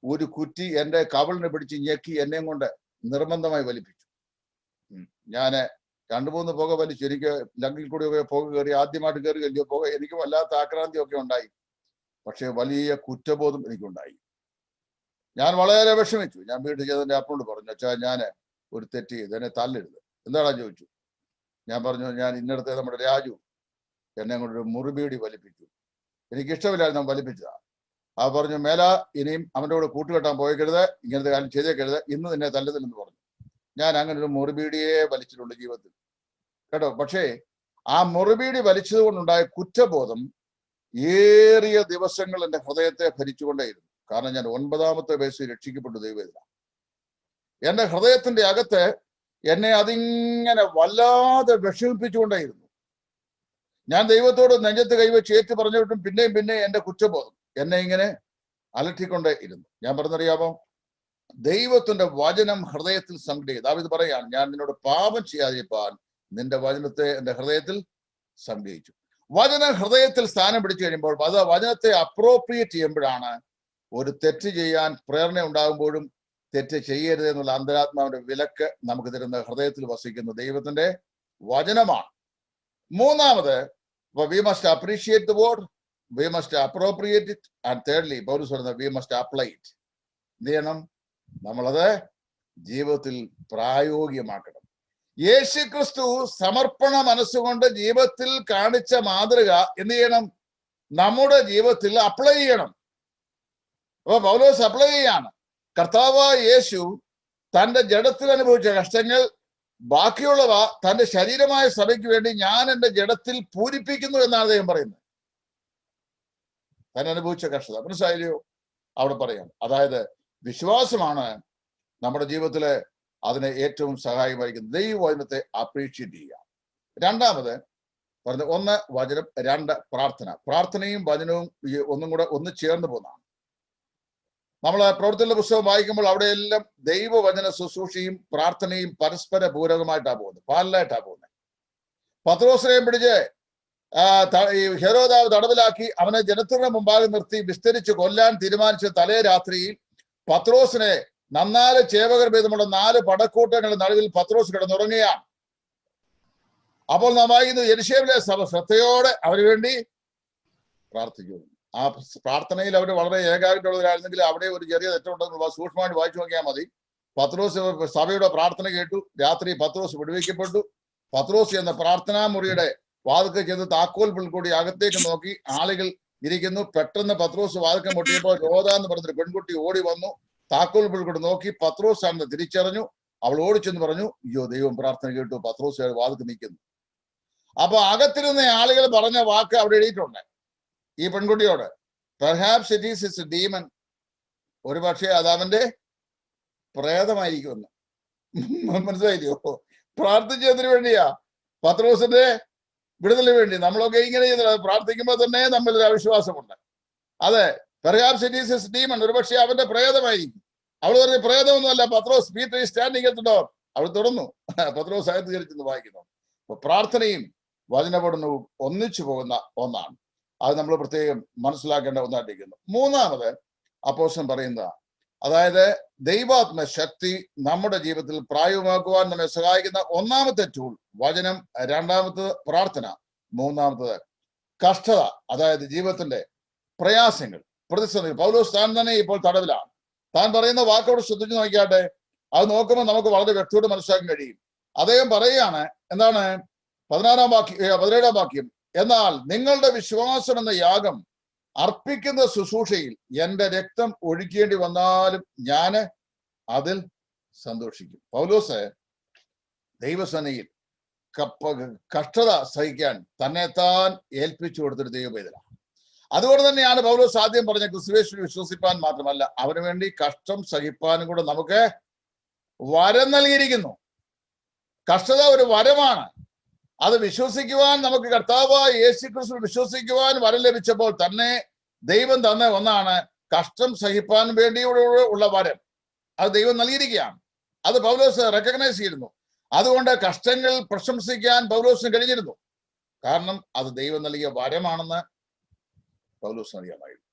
[SPEAKER 2] ഒരു കുറ്റി എൻ്റെ കവളിനെ പിടിച്ച് ഞെക്കി എന്നെയും കൊണ്ട് നിർബന്ധമായി വലിപ്പിച്ചു. ഞാന് 2-3 പുക വലിച്ചു. എനിക്ക് ലങ്കിൽ കൂടിയൊക്കെ പുക കയറി, ആദ്യമായിട്ട് കയറി വലിയ പുക, എനിക്ക് വല്ലാത്ത ആക്രാന്തിയൊക്കെ ഉണ്ടായി. പക്ഷെ വലിയ കുറ്റബോധം എനിക്കുണ്ടായി. ഞാൻ വളരെ വിഷമിച്ചു. ഞാൻ വീട്ടിൽ ചെയ്തതിന്റെ അപ്പനോട് പറഞ്ഞു, അച്ഛാ ഞാൻ ഒരു തെറ്റ് ചെയ്ത്, എന്നെ തല്ലരുത്. എന്താടാ ചോദിച്ചു. ഞാൻ പറഞ്ഞു, ഞാൻ ഇന്നടത്തെ നമ്മുടെ രാജു എന്നെ കൊണ്ടൊരു മുറിബീടി വലിപ്പിച്ചു. എനിക്കിഷ്ടമില്ലായിരുന്നു അവൻ വലിപ്പിച്ചതാ. ആ പറഞ്ഞു, മേല ഇനിയും അവൻ്റെ കൂടെ കൂട്ടുകെട്ടാൻ പോയേക്കരുത്, ഇങ്ങനത്തെ കാര്യം ചെയ്തേക്കരുത്, ഇന്ന് നിന്നെ തല്ലുന്നില്ലെന്ന് പറഞ്ഞു. ഞാൻ അങ്ങനെ ഒരു മുറിബീഡിയെ വലിച്ചിട്ടുണ്ട് ജീവിതത്തിൽ കേട്ടോ. പക്ഷേ ആ മുറിബീഡി വലിച്ചത് കൊണ്ടുണ്ടായ കുറ്റബോധം ഏറിയ ദിവസങ്ങൾ എൻ്റെ ഹൃദയത്തെ ഭരിച്ചുകൊണ്ടേയിരുന്നു. കാരണം ഞാൻ 9ാമത്തെ വയസ്സിൽ രക്ഷിക്കപ്പെട്ടു ദൈവത്തിലാണ്. എൻ്റെ ഹൃദയത്തിന്റെ അകത്ത് എന്നെ അതിങ്ങനെ വല്ലാതെ വിഷമിപ്പിച്ചുകൊണ്ടേയിരുന്നു. ഞാൻ ദൈവത്തോട് നെഞ്ചത്ത് കൈവച്ച് ഏറ്റു പറഞ്ഞിട്ടും പിന്നെയും എൻ്റെ കുറ്റബോധം എന്നെ ഇങ്ങനെ അലട്ടിക്കൊണ്ടേ ഇരുന്നു. ഞാൻ പറഞ്ഞറിയാമോ, ദൈവത്തിന്റെ വചനം ഹൃദയത്തിൽ സംഗ്രഹിക്കും. ദാവീദ് പറയാണ്, ഞാൻ നിന്നോട് പാപം ചെയ്യാതിരിപ്പാൻ നിന്റെ വചനത്തെ എൻ്റെ ഹൃദയത്തിൽ സംഗ്രഹിച്ചു. വചനം ഹൃദയത്തിൽ സ്ഥാനം പിടിച്ചു കഴിയുമ്പോൾ, അത് വചനത്തെ അപ്രോപ്രിയേറ്റ് ചെയ്യുമ്പോഴാണ് ഒരു തെറ്റ് ചെയ്യാൻ പ്രേരണ ഉണ്ടാകുമ്പോഴും തെറ്റ് ചെയ്യരുത് എന്നുള്ള അന്തരാത്മാവിന്റെ വിലക്ക് നമുക്ക് തരുന്ന ഹൃദയത്തിൽ വസിക്കുന്ന ദൈവത്തിന്റെ വചനമാണ്. മൂന്നാമത്, we must appreciate the word, we must appropriate it, and thirdly, പൗലോസ് പറയുന്നത് we must apply it. എന്ത് ചെയ്യണം? നമ്മളത് ജീവിതത്തിൽ പ്രായോഗികമാക്കണം. യേശുക്രിസ്തു സമർപ്പണ മനസ്സുകൊണ്ട് ജീവിതത്തിൽ കാണിച്ച മാതൃക എന്ത് ചെയ്യണം? നമ്മുടെ ജീവിതത്തിൽ അപ്ലൈ ചെയ്യണം. അപ്പൊ പൗലോസ് അപ്ലൈ ചെയ്യാണ്. കർത്താവായ യേശു തന്റെ ജഡത്തിൽ അനുഭവിച്ച കഷ്ടങ്ങൾ ബാക്കിയുള്ളവ തന്റെ ശരീരമായ സഭയ്ക്ക് വേണ്ടി ഞാൻ എൻ്റെ ജഡത്തിൽ പൂരിപ്പിക്കുന്നു എന്നാണ് അദ്ദേഹം പറയുന്നത്. താൻ അനുഭവിച്ച കഷ്ടത മനസ്സിലായില്ലയോ? അവിടെ പറയാം. അതായത് വിശ്വാസമാണ് നമ്മുടെ ജീവിതത്തിലെ അതിനെ ഏറ്റവും സഹായമായിരിക്കുന്നത്. ദൈവവചനത്തെ അപ്രീഷിയേറ്റ് ചെയ്യുക. രണ്ടാമത് പറഞ്ഞത്, 1 വചനം, 2 പ്രാർത്ഥന. പ്രാർത്ഥനയും വചനവും ഒന്നും കൂടെ ചേർന്ന് പോകുന്നതാണ്. നമ്മൾ പ്രവൃത്തികളുടെ പുസ്തകം വായിക്കുമ്പോൾ അവിടെയെല്ലാം ദൈവവചന ശുശ്രൂഷയും പ്രാർത്ഥനയും പരസ്പര പൂരകമായിട്ടാണ് പോകുന്നത്, പാരലായിട്ടാണ് പോകുന്നത്. പത്രോസിനെയും പിടിച്ച് ഹെരോദാവ് തടവിലാക്കി അവനെ ജനത്തിന്റെ മുമ്പാകെ നിർത്തി വിസ്തരിച്ച് കൊല്ലാൻ തീരുമാനിച്ച തലേ രാത്രിയിൽ പത്രോസിനെ നന്നാല് ചേവകർ ഭേദമുള്ള 4 പടക്കൂട്ടങ്ങളുടെ നടുവിൽ പത്രോസ് കിടന്നുറങ്ങുകയാണ്. അപ്പോൾ നാം വായിക്കുന്നത്, യെരൂശലേമിലെ സഭ ശ്രദ്ധയോടെ അവന് വേണ്ടി പ്രാർത്ഥിച്ചു. ആ പ്രാർത്ഥനയിൽ അവർ വളരെ ഏകാഗ്രതയുള്ളവരായിരുന്നെങ്കിൽ അവിടെ ഒരു ചെറിയ തെറ്റുണ്ടെന്നുള്ള സൂക്ഷ്മമായിട്ട് വായിച്ചു നോക്കിയാൽ മതി. പത്രോസ് സഭയുടെ പ്രാർത്ഥന കേട്ടു. രാത്രി പത്രോസ് വിടുവിക്കപ്പെട്ടു. പത്രോസ് എന്ന പ്രാർത്ഥനാ മുറിയുടെ വാതിൽക്കൽ ചെന്ന് താക്കോൽ പുൽക്കൂടി അകത്തേക്ക് നോക്കി ആളുകൾ ഇരിക്കുന്നു. പെട്ടെന്ന് പത്രോസ് വാതിൽക്കൽ മുട്ടിയപ്പോൾ രോധ എന്ന് പറഞ്ഞൊരു പെൺകുട്ടി ഓടി വന്നു. താക്കോൽ പുൽക്കൂടി നോക്കി പത്രോസ് ആണെന്ന് തിരിച്ചറിഞ്ഞു. അവൾ ഓടിച്ചെന്ന് പറഞ്ഞു, അയ്യോ ദൈവം പ്രാർത്ഥന കേട്ടു, പത്രോസ് വാതിൽക്ക് നിൽക്കുന്നു. അപ്പൊ അകത്തിരുന്ന ആളുകൾ പറഞ്ഞ വാക്ക് അവിടെ എഴുതിയിട്ടുണ്ട് ഈ പെൺകുട്ടിയോട്. Perhaps it is its demon. ഒരു പക്ഷേ അത് അവന്റെ പ്രേതമായിരിക്കുമെന്ന്. മനസ്സിലായില്ലയോ? പ്രാർത്ഥിച്ചതിന് വേണ്ടിയാ, പത്രോസിന്റെ വിടുതലിന് വേണ്ടി. നമ്മളൊക്കെ ഇങ്ങനെ ചെയ്യുന്നത്, പ്രാർത്ഥിക്കുമ്പോൾ തന്നെ നമ്മളിൽ അവിശ്വാസമുണ്ട്. അതെ, perhaps it is its demon. ഒരു പക്ഷേ അവന്റെ പ്രേതമായിരിക്കും. അവൾ പറഞ്ഞ പ്രേതമൊന്നുമല്ല, പത്രോസ് Peter is standing at the door. അവൾ തുറന്നു. പത്രോസ് അകത്ത് കയറിച്ചെന്ന് വായിക്കുന്നു. അപ്പൊ പ്രാർത്ഥനയും വചനപഠനവും ഒന്നിച്ചു പോകുന്ന ഒന്നാണ്. അത് നമ്മൾ പ്രത്യേകം മനസ്സിലാക്കേണ്ട ഒന്നായിട്ടിരിക്കുന്നു. മൂന്നാമത് അപ്പോസ്തലൻ പറയുന്ന, അതായത് ദൈവാത്മ ശക്തി നമ്മുടെ ജീവിതത്തിൽ പ്രായോഗികമാക്കുവാൻ നമ്മെ സഹായിക്കുന്ന ഒന്നാമത്തെ ടൂൾ വചനം, രണ്ടാമത്തത് പ്രാർത്ഥന, മൂന്നാമത്തത് കഷ്ടത, അതായത് ജീവിതത്തിന്റെ പ്രയാസങ്ങൾ, പ്രതിസന്ധി. പൗലോസ് താൻ തന്നെ ഇപ്പോൾ തടവിലാണ്. താൻ പറയുന്ന വാക്കോട് ശ്രദ്ധിച്ചു നോക്കിയാട്ടെ. അത് നോക്കുമ്പോൾ നമുക്ക് വളരെ വ്യക്തിയോട് മനസ്സിലാക്കാൻ കഴിയും. അദ്ദേഹം പറയുകയാണ്, എന്താണ്? 17 വാക്യം, എന്നാൽ നിങ്ങളുടെ വിശ്വാസം എന്ന യാഗം അർപ്പിക്കുന്ന ശുശ്രൂഷയിൽ എന്റെ രക്തം ഒഴുക്കേണ്ടി വന്നാലും ഞാൻ അതിൽ സന്തോഷിക്കും. പൗലോസ് ദൈവസേനയിൽ കഷ്ടത സഹിക്കാൻ തന്നെ താൻ ഏൽപ്പിച്ചു കൊടുത്തൊരു ദൈവവേദന. അതുകൊണ്ട് തന്നെയാണ് പൗലോസ് ആദ്യം പറഞ്ഞ ക്രിസ്തുയേശുവിൽ വിശ്വസിപ്പാൻ മാത്രമല്ല, അവന് വേണ്ടി കഷ്ടം സഹിപ്പാനും കൂടെ നമുക്ക് വരം നൽകിയിരിക്കുന്നു. കഷ്ടത ഒരു വരമാണ്. അത് വിശ്വസിക്കുവാൻ നമുക്ക് കർത്താവായ യേശുക്രിസ്തു വിശ്വസിക്കുവാൻ വരം ലഭിച്ചപ്പോൾ തന്നെ ദൈവം തന്ന ഒന്നാണ് കഷ്ടം സഹിപ്പാൻ വേണ്ടിയുള്ള വരം. അത് ദൈവം നൽകിയിരിക്കുകയാണ്. അത് പൗലോസ് റെക്കഗ്നൈസ് ചെയ്തിരുന്നു. അതുകൊണ്ട് കഷ്ടങ്ങൾ പ്രശംസിക്കാൻ പൗലോസിന് കഴിഞ്ഞിരുന്നു. കാരണം അത് ദൈവം നൽകിയ വരമാണെന്ന് പൗലോസിന് അറിയാമായിരുന്നു.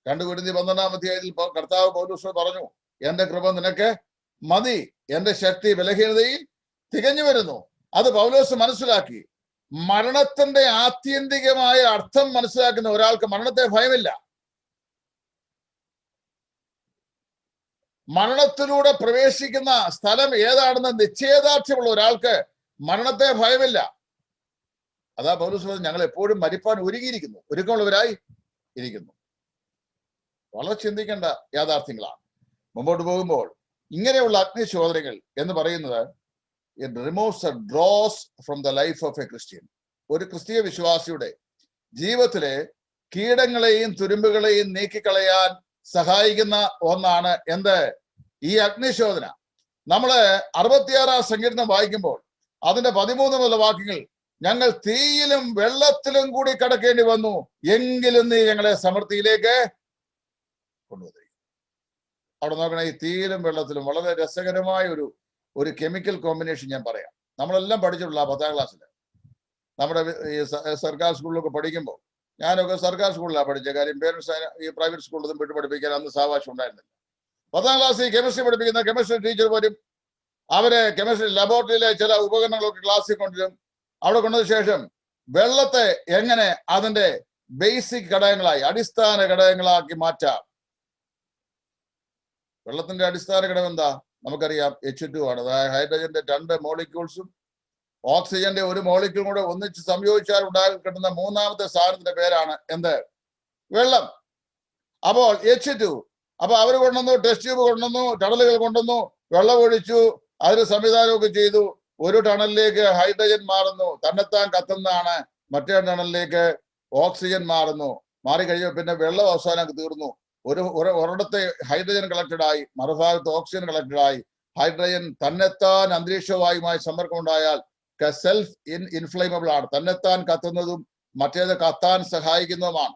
[SPEAKER 2] 2 കൊരിന്ത്യർ 12-ാം അധ്യായത്തിൽ കർത്താവ് പൗലോസിനോട് പറഞ്ഞു, എന്റെ കൃപ നിനക്ക് മതി, എന്റെ ശക്തി ബലഹീനതയിൽ തികഞ്ഞു വരുന്നു. അത് പൗലോസ് മനസ്സിലാക്കി. മരണത്തിന്റെ ആത്യന്തികമായ അർത്ഥം മനസ്സിലാക്കുന്ന ഒരാൾക്ക് മരണത്തെ ഭയമില്ല. മരണത്തിലൂടെ പ്രവേശിക്കുന്ന സ്ഥലം ഏതാണെന്ന് നിശ്ചയദാർഢ്യമുള്ള ഒരാൾക്ക് മരണത്തെ ഭയമില്ല. അതാ പൗലോസ് പറഞ്ഞു, ഞങ്ങൾ എപ്പോഴും മരിപ്പാൻ ഒരുങ്ങിയിരിക്കുന്നു, ഒരുക്കമുള്ളവരായി ഇരിക്കുന്നു. വളരെ ചിന്തിക്കേണ്ട യാഥാർത്ഥ്യങ്ങളാണ്. മുമ്പോട്ട് പോകുമ്പോൾ ഇങ്ങനെയുള്ള അഗ്നിശോധനകൾ എന്ന് പറയുന്നത് it removes the draws from the life of A Christian. ഒരു ക്രിസ്തീയ വിശ്വാസിയുടെ ജീവിതത്തിലെ കീടങ്ങളെയും തുരുമ്പുകളെയും നീക്കിക്കളയാൻ സഹായിക്കുന്ന ഒന്നാണ് എന്ത്? ഈ അഗ്നിശോധന. നമ്മള് 66-ാം സങ്കീർത്തനം വായിക്കുമ്പോൾ അതിന്റെ 13 മുതലുള്ള വാക്യങ്ങൾ, ഞങ്ങൾ തീയിലും വെള്ളത്തിലും കൂടി കടക്കേണ്ടി വന്നു, എങ്കിലും നീ ഞങ്ങളെ സമൃദ്ധിയിലേക്ക് കൊണ്ടുവന്നിരിക്കും. അവിടെ നോക്കണേ, ഈ തീയിലും വെള്ളത്തിലും വളരെ രസകരമായ ഒരു കെമിക്കൽ കോമ്പിനേഷൻ ഞാൻ പറയാം. നമ്മളെല്ലാം പഠിച്ചിട്ടുള്ള 10-ാം ക്ലാസ്സിൽ നമ്മുടെ ഈ സർക്കാർ സ്കൂളിലൊക്കെ പഠിക്കുമ്പോൾ, ഞാനൊക്കെ സർക്കാർ സ്കൂളിലാണ് പഠിച്ചത്. കാര്യം പേരൻസ് ഈ പ്രൈവറ്റ് സ്കൂളിലൊന്നും വിട്ടു പഠിപ്പിക്കാൻ അന്ന് സാവകാശം ഉണ്ടായിരുന്നില്ല. 10-ാം ക്ലാസ്സിൽ കെമിസ്ട്രി പഠിപ്പിക്കുന്ന കെമിസ്ട്രി ടീച്ചർ വരും. അവരെ കെമിസ്ട്രി ലബോറട്ടറിയിലെ ചില ഉപകരണങ്ങളൊക്കെ ക്ലാസ്സിൽ കൊണ്ടുവരും. അവിടെ കൊണ്ടതിന് ശേഷം വെള്ളത്തെ എങ്ങനെ അതിന്റെ ബേസിക് ഘടകങ്ങളായി, അടിസ്ഥാന ഘടകങ്ങളാക്കി മാറ്റാം. വെള്ളത്തിന്റെ അടിസ്ഥാന ഘടകം എന്താ? നമുക്കറിയാം, H2 ആണ്. അതായത് ഹൈഡ്രജന്റെ 2 മോളിക്യൂൾസും ഓക്സിജന്റെ 1 മോളിക്യൂൾ കൂടെ ഒന്നിച്ച് സംയോജിച്ചാൽ ഉണ്ടായി കിട്ടുന്ന 3ാമത്തെ സാധനത്തിന്റെ പേരാണ് എന്ത്? വെള്ളം. അപ്പോൾ H2. അപ്പൊ അവർ കൊണ്ടുവന്നു, ടെസ്റ്റ് ട്യൂബ് കൊണ്ടുവന്നു, ടണലുകൾ കൊണ്ടുവന്നു, വെള്ളം ഒഴിച്ചു, അതിന് സംവിധാനമൊക്കെ ചെയ്തു. ഒരു ടണലിലേക്ക് ഹൈഡ്രജൻ മാറുന്നു, തന്നെത്താൻ കത്തുന്നതാണ്. മറ്റേ ടണലിലേക്ക് ഓക്സിജൻ മാറുന്നു. മാറിക്കഴിഞ്ഞാൽ പിന്നെ വെള്ളം അവസാനം തീർന്നു. ഒരിടത്ത് ഹൈഡ്രജൻ കളക്റ്റഡ് ആയി, മറുഭാഗത്ത് ഓക്സിജൻ കളക്റ്റഡ് ആയി. ഹൈഡ്രജൻ തന്നെത്താൻ അന്തരീക്ഷവായുമായി സമ്പർക്കം ഉണ്ടായാൽ സെൽഫ് ഇൻഫ്ലേമബിൾ ആണ്. തന്നെത്താൻ കത്തുന്നതും മറ്റേത് കത്താൻ സഹായിക്കുന്നതുമാണ്.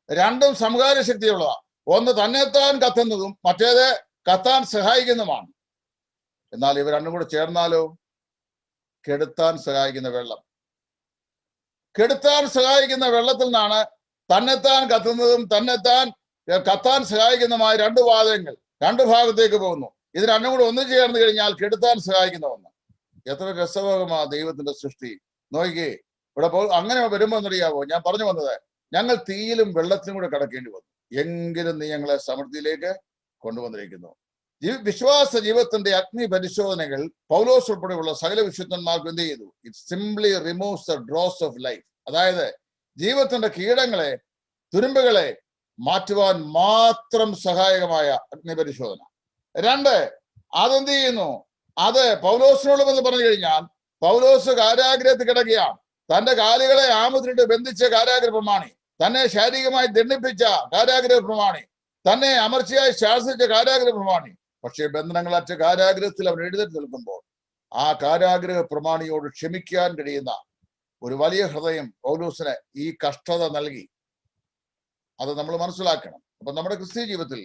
[SPEAKER 2] രണ്ടും സമകാല ശക്തിയുള്ളതാണ്. ഒന്ന് തന്നെത്താൻ കത്തുന്നതും മറ്റേത് കത്താൻ സഹായിക്കുന്നതുമാണ്. എന്നാൽ ഇവ രണ്ടും കൂടെ ചേർന്നാലോ കെടുത്താൻ സഹായിക്കുന്ന വെള്ളം. കെടുത്താൻ സഹായിക്കുന്ന വെള്ളത്തിൽ നിന്നാണ് തന്നെത്താൻ കത്തുന്നതും തന്നെത്താൻ കത്താൻ സഹായിക്കുന്നതുമായ 2 വാതകങ്ങൾ 2 ഭാഗത്തേക്ക് പോകുന്നു. ഇത് രണ്ടും കൂടെ ഒന്നു ചേർന്ന് കഴിഞ്ഞാൽ കെടുത്താൻ സഹായിക്കുന്ന ഒന്ന്. എത്ര രസകരമാ ദൈവത്തിന്റെ സൃഷ്ടി. നോക്കിക്കേ, ഇവിടെ അങ്ങനെ വരുമ്പോ എന്നറിയാവോ, ഞാൻ പറഞ്ഞു വന്നത്, ഞങ്ങൾ തീയിലും വെള്ളത്തിലും കൂടെ കടക്കേണ്ടി വന്നു, എങ്കിലും നീ ഞങ്ങളെ സമൃദ്ധിയിലേക്ക് കൊണ്ടുവന്നിരിക്കുന്നു. വിശ്വാസ ജീവിതത്തിന്റെ അഗ്നി പരിശോധനകൾ പൗലോസ് ഉൾപ്പെടെയുള്ള സകല വിശുദ്ധന്മാർക്ക് എന്ത് ചെയ്തു? It simply removes the draws of life. അതായത് ജീവിതത്തിന്റെ കീടങ്ങളെ, തുരുമ്പുകളെ മാറ്റുവാൻ മാത്രം സഹായകമായ അഗ്നിപരിശോധന. 2, അതെന്ത് ചെയ്യുന്നു? അത് പൗലോസിനോടുമെന്ന് പറഞ്ഞു കഴിഞ്ഞാൽ, പൗലോസ് കാരാഗ്രഹത്തിൽ കിടക്കുകയാണ്. തന്റെ കാലുകളെ ആമുദ്രിട്ട് ബന്ധിച്ച കാരാഗ്രഹ പ്രമാണി, തന്നെ ശാരീരികമായി ദണ്ഡിപ്പിച്ച കാരാഗ്രഹ പ്രമാണി, തന്നെ അമർച്ചയായി ശാസിച്ച കാരാഗ്രഹ പ്രമാണി. പക്ഷേ ബന്ധനങ്ങളറ്റ കാരാഗ്രഹത്തിൽ അവൻ എഴുന്നേറ്റ് നിൽക്കുമ്പോൾ ആ കാരാഗ്രഹ പ്രമാണിയോട് ക്ഷമിക്കാൻ കഴിയുന്ന ഒരു വലിയ ഹൃദയം പൗലോസിന് ഈ കഷ്ടത നൽകി. അത് നമ്മൾ മനസ്സിലാക്കണം. അപ്പൊ നമ്മുടെ ക്രിസ്തീയ ജീവിതത്തിൽ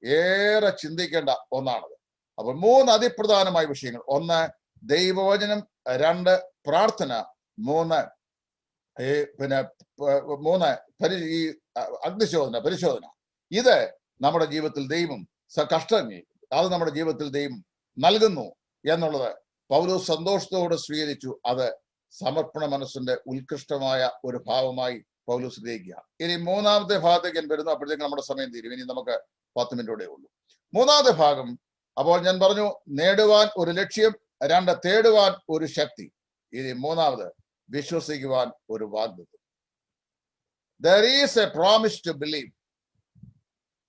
[SPEAKER 2] ഏറെ ചിന്തിക്കേണ്ട ഒന്നാണത്. അപ്പൊ 3 അതിപ്രധാനമായ വിഷയങ്ങൾ. 1 ദൈവവചനം, 2 പ്രാർത്ഥന, 3 ഈ അഗ്നിശോധന, പരിശോധന. ഇത് നമ്മുടെ ജീവിതത്തിൽ ദൈവം കഷ്ടങ്ങൾ അത് നമ്മുടെ ജീവിതത്തിൽ ദൈവം നൽകുന്നു എന്നുള്ളത് പൗലോസ് സന്തോഷത്തോടെ സ്വീകരിച്ചു. അത് സമർപ്പണ മനസ്സിന്റെ ഉത്കൃഷ്ടമായ ഒരു ഭാവമായി പൗലോസ് ഗ്രഹിക്കുക. ഇനി 3ാമത്തെ ഭാഗത്തേക്ക് ഞാൻ വരുന്നു. അപ്പോഴത്തേക്ക് നമ്മുടെ സമയം തീരും. ഇനി നമുക്ക് 10 മിനിറ്റോടെ ഉള്ളൂ. 3ാമത്തെ ഭാഗം, അപ്പോൾ ഞാൻ പറഞ്ഞു, നേടുവാൻ ഒരു ലക്ഷ്യം, 2 തേടുവാൻ ഒരു ശക്തി, ഇനി 3ാമത് വിശ്വസിക്കുവാൻ ഒരു വാഗ്ദത്തം. There is a promise to believe.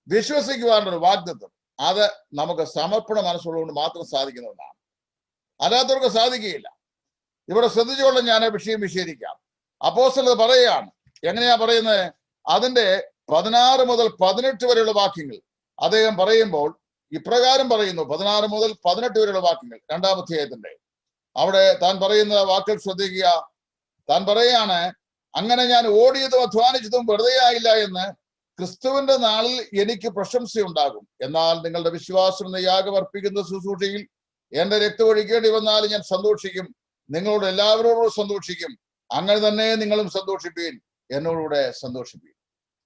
[SPEAKER 2] വിശ്വസിക്കുവാൻ ഒരു വാഗ്ദത്തം. അത് നമുക്ക് സമർപ്പണ മനസ്സുള്ളതുകൊണ്ട് മാത്രം സാധിക്കുന്ന ഒന്നാണ്. അല്ലാത്തവർക്ക് സാധിക്കുകയില്ല. ഇവിടെ ശ്രദ്ധിച്ചുകൊണ്ട് ഞാൻ വിഷയം വിശദീകരിക്കാം. അപ്പോസ്തലൻ പറയുകയാണ്. എങ്ങനെയാ പറയുന്നത്? അതിന്റെ 16 മുതൽ 18 വരെയുള്ള വാക്യങ്ങൾ അദ്ദേഹം പറയുമ്പോൾ ഇപ്രകാരം പറയുന്നു. 16 മുതൽ 18 വരെയുള്ള വാക്യങ്ങൾ 2-ാം അധ്യായത്തിന്റെ അവിടെ താൻ പറയുന്ന വാക്കുകൾ ശ്രദ്ധിക്കുക. താൻ പറയാണ്, അങ്ങനെ ഞാൻ ഓടിയതും അധ്വാനിച്ചതും വെറുതെ ആയില്ല എന്ന് ക്രിസ്തുവിന്റെ നാളിൽ എനിക്ക് പ്രശംസയുണ്ടാകും. എന്നാൽ നിങ്ങളുടെ വിശ്വാസം എന്ന യാഗം അർപ്പിക്കുന്ന ശുശ്രൂഷയിൽ എന്റെ രക്തം ഒഴിക്കേണ്ടി വന്നാൽ ഞാൻ സന്തോഷിക്കും, നിങ്ങളോട് എല്ലാവരോടും സന്തോഷിക്കും. അങ്ങനെ തന്നെ നിങ്ങളും സന്തോഷിപ്പീൻ, എന്നോടുകൂടെ സന്തോഷിപ്പീൻ.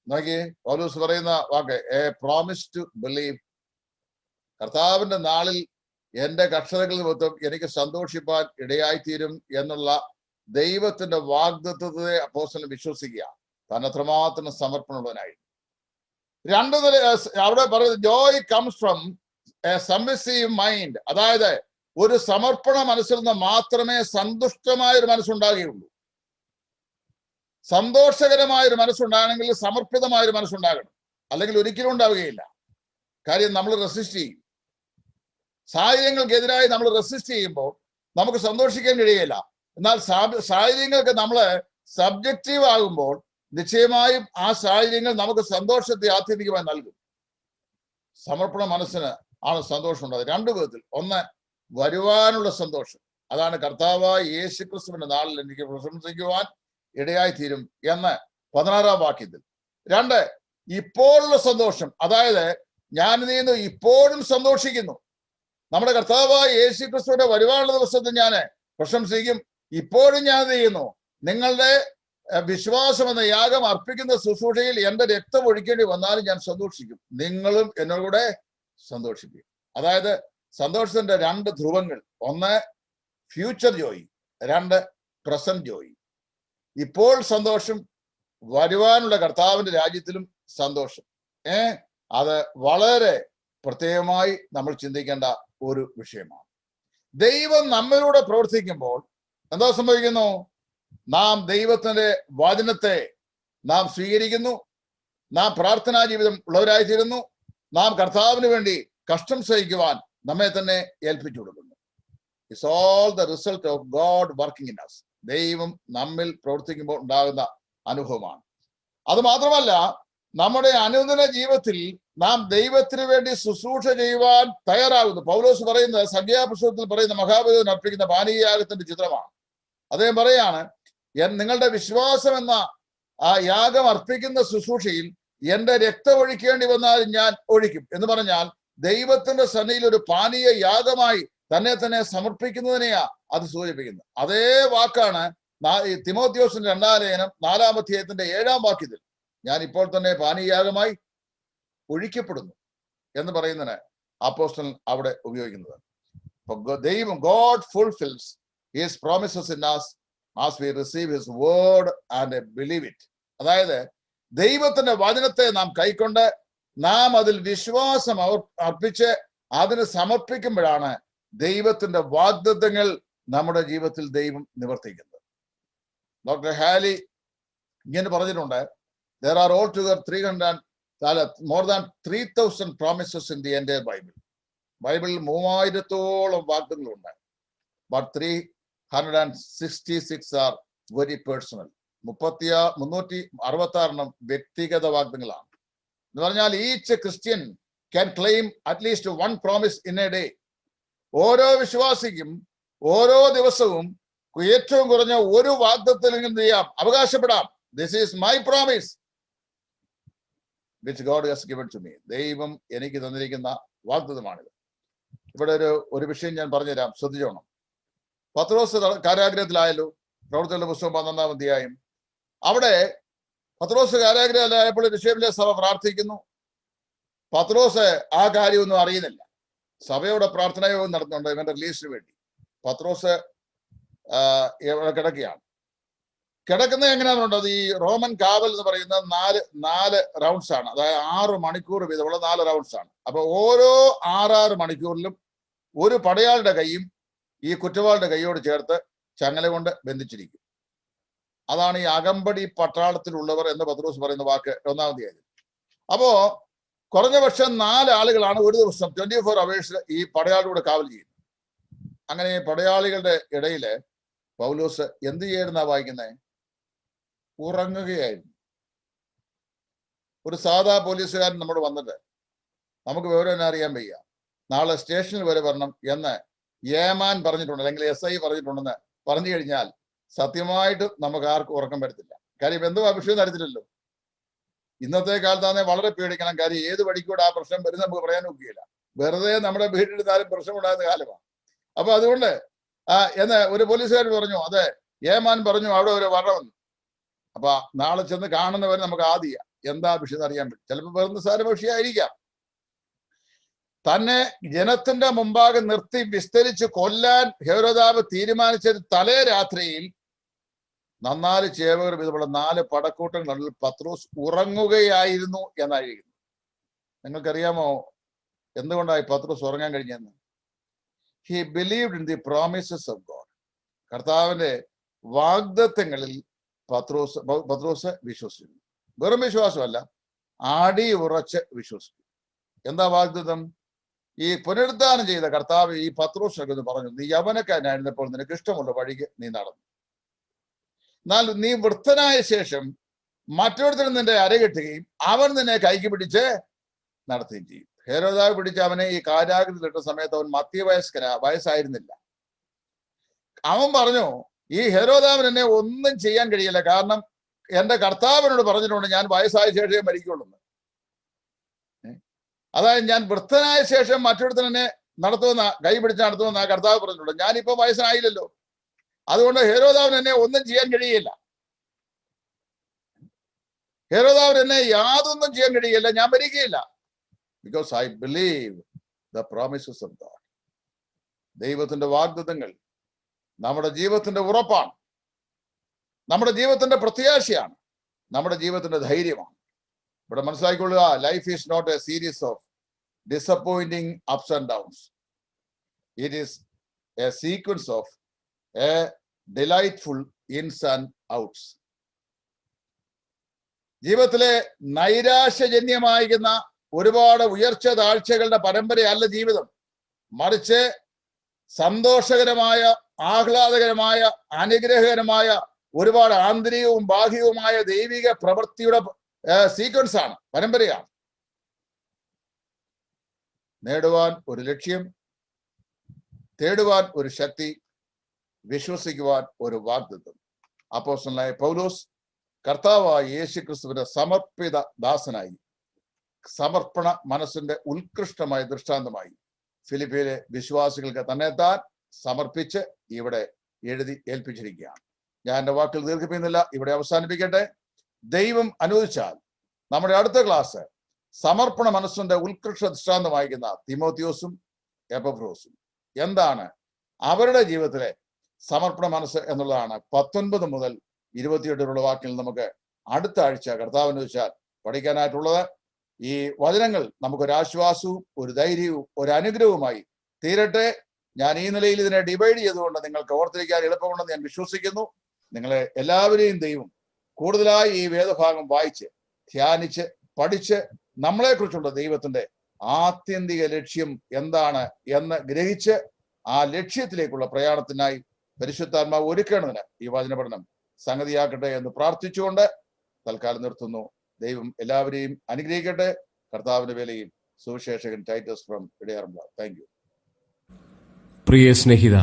[SPEAKER 2] നോക്കി പൗലോസ് പറയുന്ന വാക്ക്, എ പ്രോമിസ് ടു ബിലീവ്. കർത്താവിന്റെ നാളിൽ എന്റെ കക്ഷതകൾ നിമിത്തം എനിക്ക് സന്തോഷിപ്പാൻ ഇടയായിത്തീരും എന്നുള്ള ദൈവത്തിന്റെ വാഗ്ദത്തത്തെ അപ്പോസ്തലൻ വിശ്വസിക്കുക. താൻ അത്രമാത്രം സമർപ്പണമുള്ളവനായി. രണ്ട് അവിടെ പറയുന്നത് Joy comes from A submissive mind. അതായത് ഒരു സമർപ്പണ മനസ്സിൽ നിന്ന് മാത്രമേ സന്തുഷ്ടമായ ഒരു മനസ്സുണ്ടാകുകയുള്ളൂ. സന്തോഷകരമായ ഒരു മനസ്സുണ്ടാകണമെങ്കിൽ സമർപ്പിതമായ ഒരു മനസ്സുണ്ടാകണം, അല്ലെങ്കിൽ ഒരിക്കലും ഉണ്ടാവുകയില്ല. കാര്യം നമ്മൾ റെസിസ്റ്റ് ചെയ്യും. സാഹചര്യങ്ങൾക്കെതിരായി നമ്മൾ റെസിസ്റ്റ് ചെയ്യുമ്പോൾ നമുക്ക് സന്തോഷിക്കാൻ കഴിയില്ല. എന്നാൽ സാഹചര്യങ്ങൾക്ക് നമ്മൾ സബ്ജക്റ്റീവ് ആകുമ്പോൾ നിശ്ചയമായും ആ സാഹചര്യങ്ങൾ നമുക്ക് സന്തോഷത്തെ ആത്യന്തികമായി നൽകും. സമർപ്പണ മനസ്സിന് ആണ് സന്തോഷം ഉണ്ടാകുന്നത് രണ്ടു വിധത്തിൽ. ഒന്ന്, വരുവാനുള്ള സന്തോഷം. അതാണ് കർത്താവായ യേശുക്രിസ്തുവിന്റെ നാളിൽ എനിക്ക് പ്രശംസിക്കുവാൻ ഇടയായിത്തീരും എന്ന് 16-ാം വാക്യത്തിൽ. രണ്ട്, ഇപ്പോഴുള്ള സന്തോഷം. അതായത് ഞാൻ നീന്ന് ഇപ്പോഴും സന്തോഷിക്കുന്നു. നമ്മുടെ കർത്താവായ യേശുക്രിസ്തുവിന്റെ വരുവാനുള്ള ദിവസത്തിൽ ഞാൻ പ്രശംസിക്കും. ഇപ്പോഴും ഞാൻ ചെയ്യുന്നു. നിങ്ങളുടെ വിശ്വാസം എന്ന യാഗം അർപ്പിക്കുന്ന ശുശ്രൂഷയിൽ എന്റെ രക്തം ഒഴിക്കേണ്ടി വന്നാലും ഞാൻ സന്തോഷിക്കും, നിങ്ങളും എന്നോടുകൂടെ സന്തോഷിക്കും. അതായത് സന്തോഷത്തിന്റെ രണ്ട് ധ്രുവങ്ങൾ. ഒന്ന് ഫ്യൂച്ചർ ജോയ്, രണ്ട് പ്രസന്റ് ജോയ്. ഇപ്പോൾ സന്തോഷം, വരുവാനുള്ള കർത്താവിന്റെ രാജ്യത്തിലും സന്തോഷം. അത് വളരെ പ്രത്യേകമായി നമ്മൾ ചിന്തിക്കേണ്ട ഒരു വിഷയമാണ്. ദൈവം നമ്മിലൂടെ പ്രവർത്തിക്കുമ്പോൾ എന്താ സംഭവിക്കുന്നു? നാം ദൈവത്തിന്റെ വചനത്തെ നാം സ്വീകരിക്കുന്നു, നാം പ്രാർത്ഥനാ ജീവിതം ഉള്ളവരായിത്തീരുന്നു, നാം കർത്താവിന് വേണ്ടി കഷ്ടം സഹിക്കുവാൻ നമ്മെ തന്നെ ഏൽപ്പിച്ചു കൊടുക്കുന്നു. It's all the result of God working in us. ദൈവം നമ്മിൽ പ്രവർത്തിക്കുമ്പോൾ ഉണ്ടാകുന്ന അനുഭവമാണ്. അത് മാത്രമല്ല, നമ്മുടെ അനുദിന ജീവിതത്തിൽ നാം ദൈവത്തിന് വേണ്ടി ശുശ്രൂഷ ചെയ്യുവാൻ തയ്യാറാകുന്നു. പൗലോസ് പറയുന്നത് സംഖ്യാപുസ്തകത്തിൽ പറയുന്ന മഹാപുരോഹിതൻ അർപ്പിക്കുന്ന പാനീയയാഗത്തിന്റെ ചിത്രമാണ്. അദ്ദേഹം പറയാണ്, നിങ്ങളുടെ വിശ്വാസം എന്ന ആ യാഗം അർപ്പിക്കുന്ന ശുശ്രൂഷയിൽ എന്റെ രക്തം ഒഴിക്കേണ്ടി വന്നാൽ ഞാൻ ഒഴിക്കും എന്ന് പറഞ്ഞാൽ ദൈവത്തിന്റെ സന്നിധിയിൽ ഒരു പാനീയ യാഗമായി തന്നെ സമർപ്പിക്കുന്നതിനെയാ അത് സൂചിപ്പിക്കുന്നത്. അതേ വാക്കാണ് തിമോത്തിയോസിന്റെ 2-ാം ലേഖനം 4-ാം അധ്യായത്തിന്റെ 7-ാം വാക്യത്തിൽ, ഞാൻ ഇപ്പോൾ തന്നെ പാനീയയാഗമായി ഒഴിക്കപ്പെടുന്നു എന്ന് പറയുന്നതിന് അപ്പോസ്തലൻ അവിടെ ഉപയോഗിക്കുന്നത്. ദൈവം God fulfils his promises in us as we receive his word and believe it. അതായത് ദൈവത്തിന്റെ വചനത്തെ നാം കൈക്കൊണ്ട് നാം അതിൽ വിശ്വാസം അർപ്പിച്ച് അതിന് സമർപ്പിക്കുമ്പോഴാണ് ദൈവത്തിന്റെ വാഗ്ദത്തങ്ങൾ നമ്മുടെ ജീവിതത്തിൽ ദൈവം നിവർത്തിക്കുന്നത്. ഡോക്ടർ ഹാലി ഇങ്ങനെ പറഞ്ഞിട്ടുണ്ട്, there are altogether more than 3,000 promises in the entire Bible. ബൈബിളിൽ 3000-ഓളം വാഗ്ദത്തങ്ങളുണ്ട്. but 366 are very personal. 366 വ്യക്തിഗത വാഗ്ദത്തങ്ങളാണ്. എന്ന് പറഞ്ഞാൽ each Christian can claim at least 1 promise in a day. ഓരോ വിശ്വാസിക്കും ഓരോ ദിവസവും ഏറ്റവും കുറഞ്ഞ ഒരു വാഗ്ദത്തത്തിൽ എന്ത് ചെയ്യാം? അവകാശപ്പെടാം. This is my promise which God has given to me. ദൈവം എനിക്ക് തന്നിരിക്കുന്ന വാഗ്ദത്തമാണിത്. ഇവിടെ ഒരു വിഷയം ഞാൻ പറഞ്ഞുതരാം, ശ്രദ്ധിച്ചോണം. പത്രോസ് കാരാഗ്രഹത്തിലായല്ലോ. പ്രവർത്തനങ്ങളുടെ പുസ്തകം 11-ാം അധ്യായം. അവിടെ പത്രോസ് കാരാഗ്രഹത്തിലായപ്പോൾ യെരൂശലേമിലെ സഭ പ്രാർത്ഥിക്കുന്നു. പത്രോസ് ആ കാര്യമൊന്നും അറിയുന്നില്ല. സഭയുടെ പ്രാർത്ഥനായോഗം നടത്തുന്നുണ്ട് ഇവന്റെ റിലീസിന് വേണ്ടി. പത്രോസ് ഇവിടെ കിടക്കുകയാണ്. കിടക്കുന്നത് എങ്ങനെയാണെന്നുണ്ടത്? ഈ റോമൻ കാവൽ എന്ന് പറയുന്ന 4 റൗണ്ട്സ് ആണ്. അതായത് 6 മണിക്കൂർ വീതമുള്ള 4 റൗണ്ട്സ് ആണ്. അപ്പൊ ഓരോ 6 മണിക്കൂറിലും ഒരു പടയാളുടെ കൈയും ഈ കുറ്റവാളിയുടെ കൈയോട് ചേർത്ത് ചങ്ങല കൊണ്ട് ബന്ധിച്ചിരിക്കും. അതാണ് ഈ അകമ്പടി പട്ടാളത്തിലുള്ളവർ എന്ന് പത്രോസ് പറയുന്ന വാക്ക് 1-ാം അധ്യായത്തിൽ. അപ്പോ കുറഞ്ഞ പക്ഷം 4 ആളുകളാണ് ഒരു ദിവസം 24 hours ഈ പടയാളിയുടെ കാവൽ ചെയ്യുന്നത്. അങ്ങനെ പടയാളികളുടെ ഇടയില് പൗലോസ് എന്ത് ചെയ്യുന്ന വായിക്കുന്നത്? ഉറങ്ങുകയായിരുന്നു. ഒരു സാധാ പോലീസുകാരൻ നമ്മോട് വന്നിട്ട് നമുക്ക് വിവരം തന്നെ അറിയാൻ വയ്യ, നാളെ സ്റ്റേഷനിൽ വരെ വരണം എന്ന് ഏമാൻ പറഞ്ഞിട്ടുണ്ട്, അല്ലെങ്കിൽ SI പറഞ്ഞിട്ടുണ്ടെന്ന് പറഞ്ഞു കഴിഞ്ഞാൽ സത്യമായിട്ട് നമുക്ക് ആർക്കും ഉറക്കം വരത്തില്ല. കാര്യം എന്തോ വിഷയം അറിയത്തില്ലല്ലോ. ഇന്നത്തെ കാലത്താണെങ്കിൽ വളരെ പേടിക്കണം. കാര്യം ഏത് വഴിക്കൂടെ ആ പ്രശ്നം വരുന്നത് നമുക്ക് പറയാൻ ഒക്കുകയില്ല. വെറുതെ നമ്മുടെ വീട്ടിലിരുന്നാലും പ്രശ്നം ഉണ്ടാകുന്ന കാലമാണ്. അപ്പൊ അതുകൊണ്ട് എന്ന് ഒരു പോലീസുകാർ പറഞ്ഞു, അതെ ഏമാൻ പറഞ്ഞു അവിടെ ഒരു വരവെന്ന്. അപ്പൊ നാളെ ചെന്ന് കാണുന്നവരെ നമുക്ക് ആദ്യം എന്താ വിഷയം അറിയാൻ പറ്റും. ചിലപ്പോൾ വെറും നിസ്സാര വിഷയമായിരിക്കാം. തന്നെ ജനത്തിന്റെ മുമ്പാകെ നിർത്തി വിസ്തരിച്ച് കൊല്ലാൻ ഹെരോദാവ് തീരുമാനിച്ചത് തലേ രാത്രിയിൽ 4 ചേവകർ ഇതുപോലെ 4 പടക്കൂട്ടങ്ങളിൽ പത്രോസ് ഉറങ്ങുകയായിരുന്നു എന്നായിരിക്കുന്നു. നിങ്ങൾക്കറിയാമോ എന്തുകൊണ്ടായി പത്രോസ് ഉറങ്ങാൻ കഴിഞ്ഞെന്ന്? He believed in the promises of God. കർത്താവിന്റെ വാഗ്ദത്തങ്ങളിൽ പത്രോസ് വിശ്വസിച്ചു. വെറും വിശ്വാസമല്ല, ആടി ഉറച്ച് വിശ്വസിച്ചു. എന്താ വാഗ്ദത്തം? ഈ പുനരുദ്ധാനം ചെയ്ത കർത്താവ് ഈ പത്രോസിനൊക്കെ പറഞ്ഞു, നീ യവനക്കാരനായിരുന്നപ്പോൾ നിനക്ക് ഇഷ്ടമുള്ള വഴിക്ക് നീ നടന്നു. എന്നാൽ നീ വൃദ്ധനായ ശേഷം മറ്റൊരുത്തരും നിന്റെ അരകെട്ടുകയും അവൻ നിന്നെ കൈക്ക് പിടിച്ച് നടത്തുകയും ചെയ്യും. ഹെരോദാവ് പിടിച്ച് അവനെ ഈ കാരാഗ്രഹത്തിലിട്ട സമയത്ത് അവൻ വയസ്സായിരുന്നില്ല. അവൻ പറഞ്ഞു, ഈ ഹെരോദാവിന് എന്നെ ഒന്നും ചെയ്യാൻ കഴിയില്ല, കാരണം എന്റെ കർത്താവിനോട് പറഞ്ഞിട്ടുണ്ട് ഞാൻ വയസ്സായ ശേഷമേ മരിക്കുള്ളൂ. അതായത് ഞാൻ വൃദ്ധനായ ശേഷം മറ്റൊരുത്തനെ നടത്തുമെന്ന കൈ പിടിച്ച് നടത്തുമെന്ന് ആ കർത്താവ് പറഞ്ഞിട്ടുണ്ട്. ഞാനിപ്പോ വയസ്സായില്ലല്ലോ, അതുകൊണ്ട് ഹെരോദാവിന് എന്നെ ഒന്നും ചെയ്യാൻ കഴിയില്ല. ഹെരോദാവിന് എന്നെ യാതൊന്നും ചെയ്യാൻ കഴിയില്ല, ഞാൻ മരിക്കുകയില്ല. Because I believe the promises of God. ദൈവത്തിന്റെ വാഗ്ദത്തങ്ങൾ നമ്മുടെ ജീവിതത്തിന്റെ ഉറപ്പാണ്, നമ്മുടെ ജീവിതത്തിന്റെ പ്രത്യാശയാണ്, നമ്മുടെ ജീവിതത്തിന്റെ ധൈര്യമാണ്. ഇവിടെ മനസ്സിലാക്കിക്കൊള്ളുക, life is not a series of disappointing ups and downs. It is a sequence of a delightful ins and outs. ജീവിതത്തിലെ നൈരാശ്യജന്യമായിരിക്കുന്ന ഒരുപാട് ഉയർച്ച താഴ്ചകളുടെ പരമ്പരയല്ല ജീവിതം, മറിച്ച് സന്തോഷകരമായ, ആഹ്ലാദകരമായ, അനുഗ്രഹകരമായ ഒരുപാട് ആന്തരികവും ബാഹ്യവുമായ ദൈവിക പ്രവൃത്തിയുടെ സീക്വൻസ് ആണ്, പരമ്പരയാണ്. നേടുവാൻ ഒരു ലക്ഷ്യം, തേടുവാൻ ഒരു ശക്തി, വിശ്വസിക്കുവാൻ ഒരു വാഗ്ദത്തം. അപ്പോസ്തലനായ പൗലോസ് കർത്താവായ യേശുക്രിസ്തുവിന്റെ സമർപ്പിത ദാസനായി, സമർപ്പണ മനസ്സിന്റെ ഉത്കൃഷ്ടമായ ദൃഷ്ടാന്തമായി ഫിലിപ്പിയിലെ വിശ്വാസികൾക്ക് തന്നെത്താൻ സമർപ്പിച്ച് ഇവിടെ എഴുതി ഏൽപ്പിച്ചിരിക്കുകയാണ്. ഞാൻ എൻ്റെ വാക്കുകൾ ദീർഘിപ്പിക്കുന്നില്ല, ഇവിടെ അവസാനിപ്പിക്കട്ടെ. ദൈവം അനുവദിച്ചാൽ നമ്മുടെ അടുത്ത ക്ലാസ് സമർപ്പണ മനസ്സിന്റെ ഉത്കൃഷ്ട ദൃഷ്ടാന്തമായിരിക്കുന്ന തിമോത്തിയോസും എപ്പഫ്രോസും എന്താണ് അവരുടെ ജീവിതത്തിലെ സമർപ്പണ മനസ്സ് എന്നുള്ളതാണ് 19 മുതൽ 28 വാക്യങ്ങൾ നമുക്ക് അടുത്ത ആഴ്ച കർത്താവ് അനുവദിച്ചാൽ പഠിക്കാനായിട്ടുള്ളത്. ഈ വചനങ്ങൾ നമുക്കൊരാശ്വാസവും ഒരു ധൈര്യവും ഒരു അനുഗ്രഹവുമായി തീരട്ടെ. ഞാൻ ഈ നിലയിൽ ഇതിനെ ഡിവൈഡ് ചെയ്തുകൊണ്ട് നിങ്ങൾക്ക് ഓർത്തിരിക്കാൻ എളുപ്പമുണ്ടെന്ന് ഞാൻ വിശ്വസിക്കുന്നു. നിങ്ങളെ എല്ലാവരെയും ദൈവം കൂടുതലായി ഈ വേദഭാഗം വായിച്ച് ധ്യാനിച്ച് പഠിച്ച് നമ്മളെക്കുറിച്ചുള്ള ദൈവത്തിന്റെ ആത്യന്തിക ലക്ഷ്യം എന്താണ് എന്ന് ഗ്രഹിച്ച് ആ ലക്ഷ്യത്തിലേക്കുള്ള പ്രയാണത്തിനായി പരിശുദ്ധാത്മാവ് ഒരുക്കേണ്ടതിന് ഈ വചന പഠനം സംഗതിയാക്കട്ടെ എന്ന് പ്രാർത്ഥിച്ചുകൊണ്ട് തൽക്കാലം നിർത്തുന്നു. ദൈവം എല്ലാവരെയും അനുഗ്രഹിക്കട്ടെ. കർത്താവിന്റെ വേലയിൽ സുവിശേഷകൻ Titus from Idayaranmula. Thank you.
[SPEAKER 1] പ്രിയ സ്നേഹിത,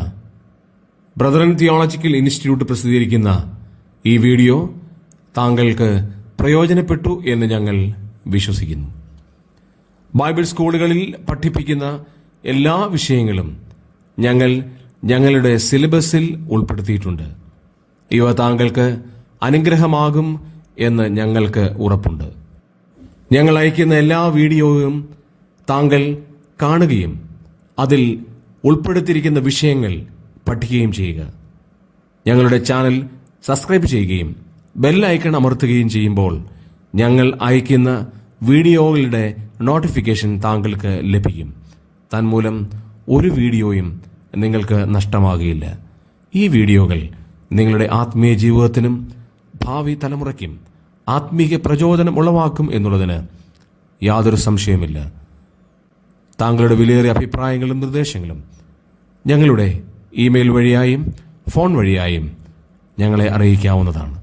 [SPEAKER 1] ബ്രദറൻ തിയോളജിക്കൽ ഇൻസ്റ്റിറ്റ്യൂട്ട് പ്രസിദ്ധീകരിക്കുന്ന ഈ വീഡിയോ താങ്കൾക്ക് പ്രയോജനപ്പെട്ടു എന്ന് ഞങ്ങൾ വിശ്വസിക്കുന്നു. ബൈബിൾ സ്കൂളുകളിൽ പഠിപ്പിക്കുന്ന എല്ലാ വിഷയങ്ങളും ഞങ്ങൾ ഞങ്ങളുടെ സിലബസിൽ ഉൾപ്പെടുത്തിയിട്ടുണ്ട്. ഇവ താങ്കൾക്ക് അനുഗ്രഹമാകും എന്ന് ഞങ്ങൾക്ക് ഉറപ്പുണ്ട്. ഞങ്ങൾ അയക്കുന്ന എല്ലാ വീഡിയോയും താങ്കൾ കാണുകയും അതിൽ ഉൾപ്പെടുത്തിയിരിക്കുന്ന വിഷയങ്ങൾ പഠിക്കുകയും ചെയ്യുക. ഞങ്ങളുടെ ചാനൽ സബ്സ്ക്രൈബ് ചെയ്യുകയും ബെൽ ഐക്കൺ അമർത്തുകയും ചെയ്യുമ്പോൾ ഞങ്ങൾ അയക്കുന്ന വീഡിയോകളുടെ നോട്ടിഫിക്കേഷൻ താങ്കൾക്ക് ലഭിക്കും. തന്മൂലം ഒരു വീഡിയോയും നിങ്ങൾക്ക് നഷ്ടമാകുകയില്ല. ഈ വീഡിയോകൾ നിങ്ങളുടെ ആത്മീയ ജീവിതത്തിനും ഭാവി തലമുറയ്ക്കും ആത്മീയ പ്രചോദനം ഉളവാക്കും എന്നുള്ളതിന് യാതൊരു സംശയമില്ല. താങ്കളുടെ വിലയേറിയ അഭിപ്രായങ്ങളും നിർദ്ദേശങ്ങളും ഞങ്ങളുടെ ഇമെയിൽ വഴിയായും ഫോൺ വഴിയായും ഞങ്ങളെ അറിയിക്കാവുന്നതാണ്.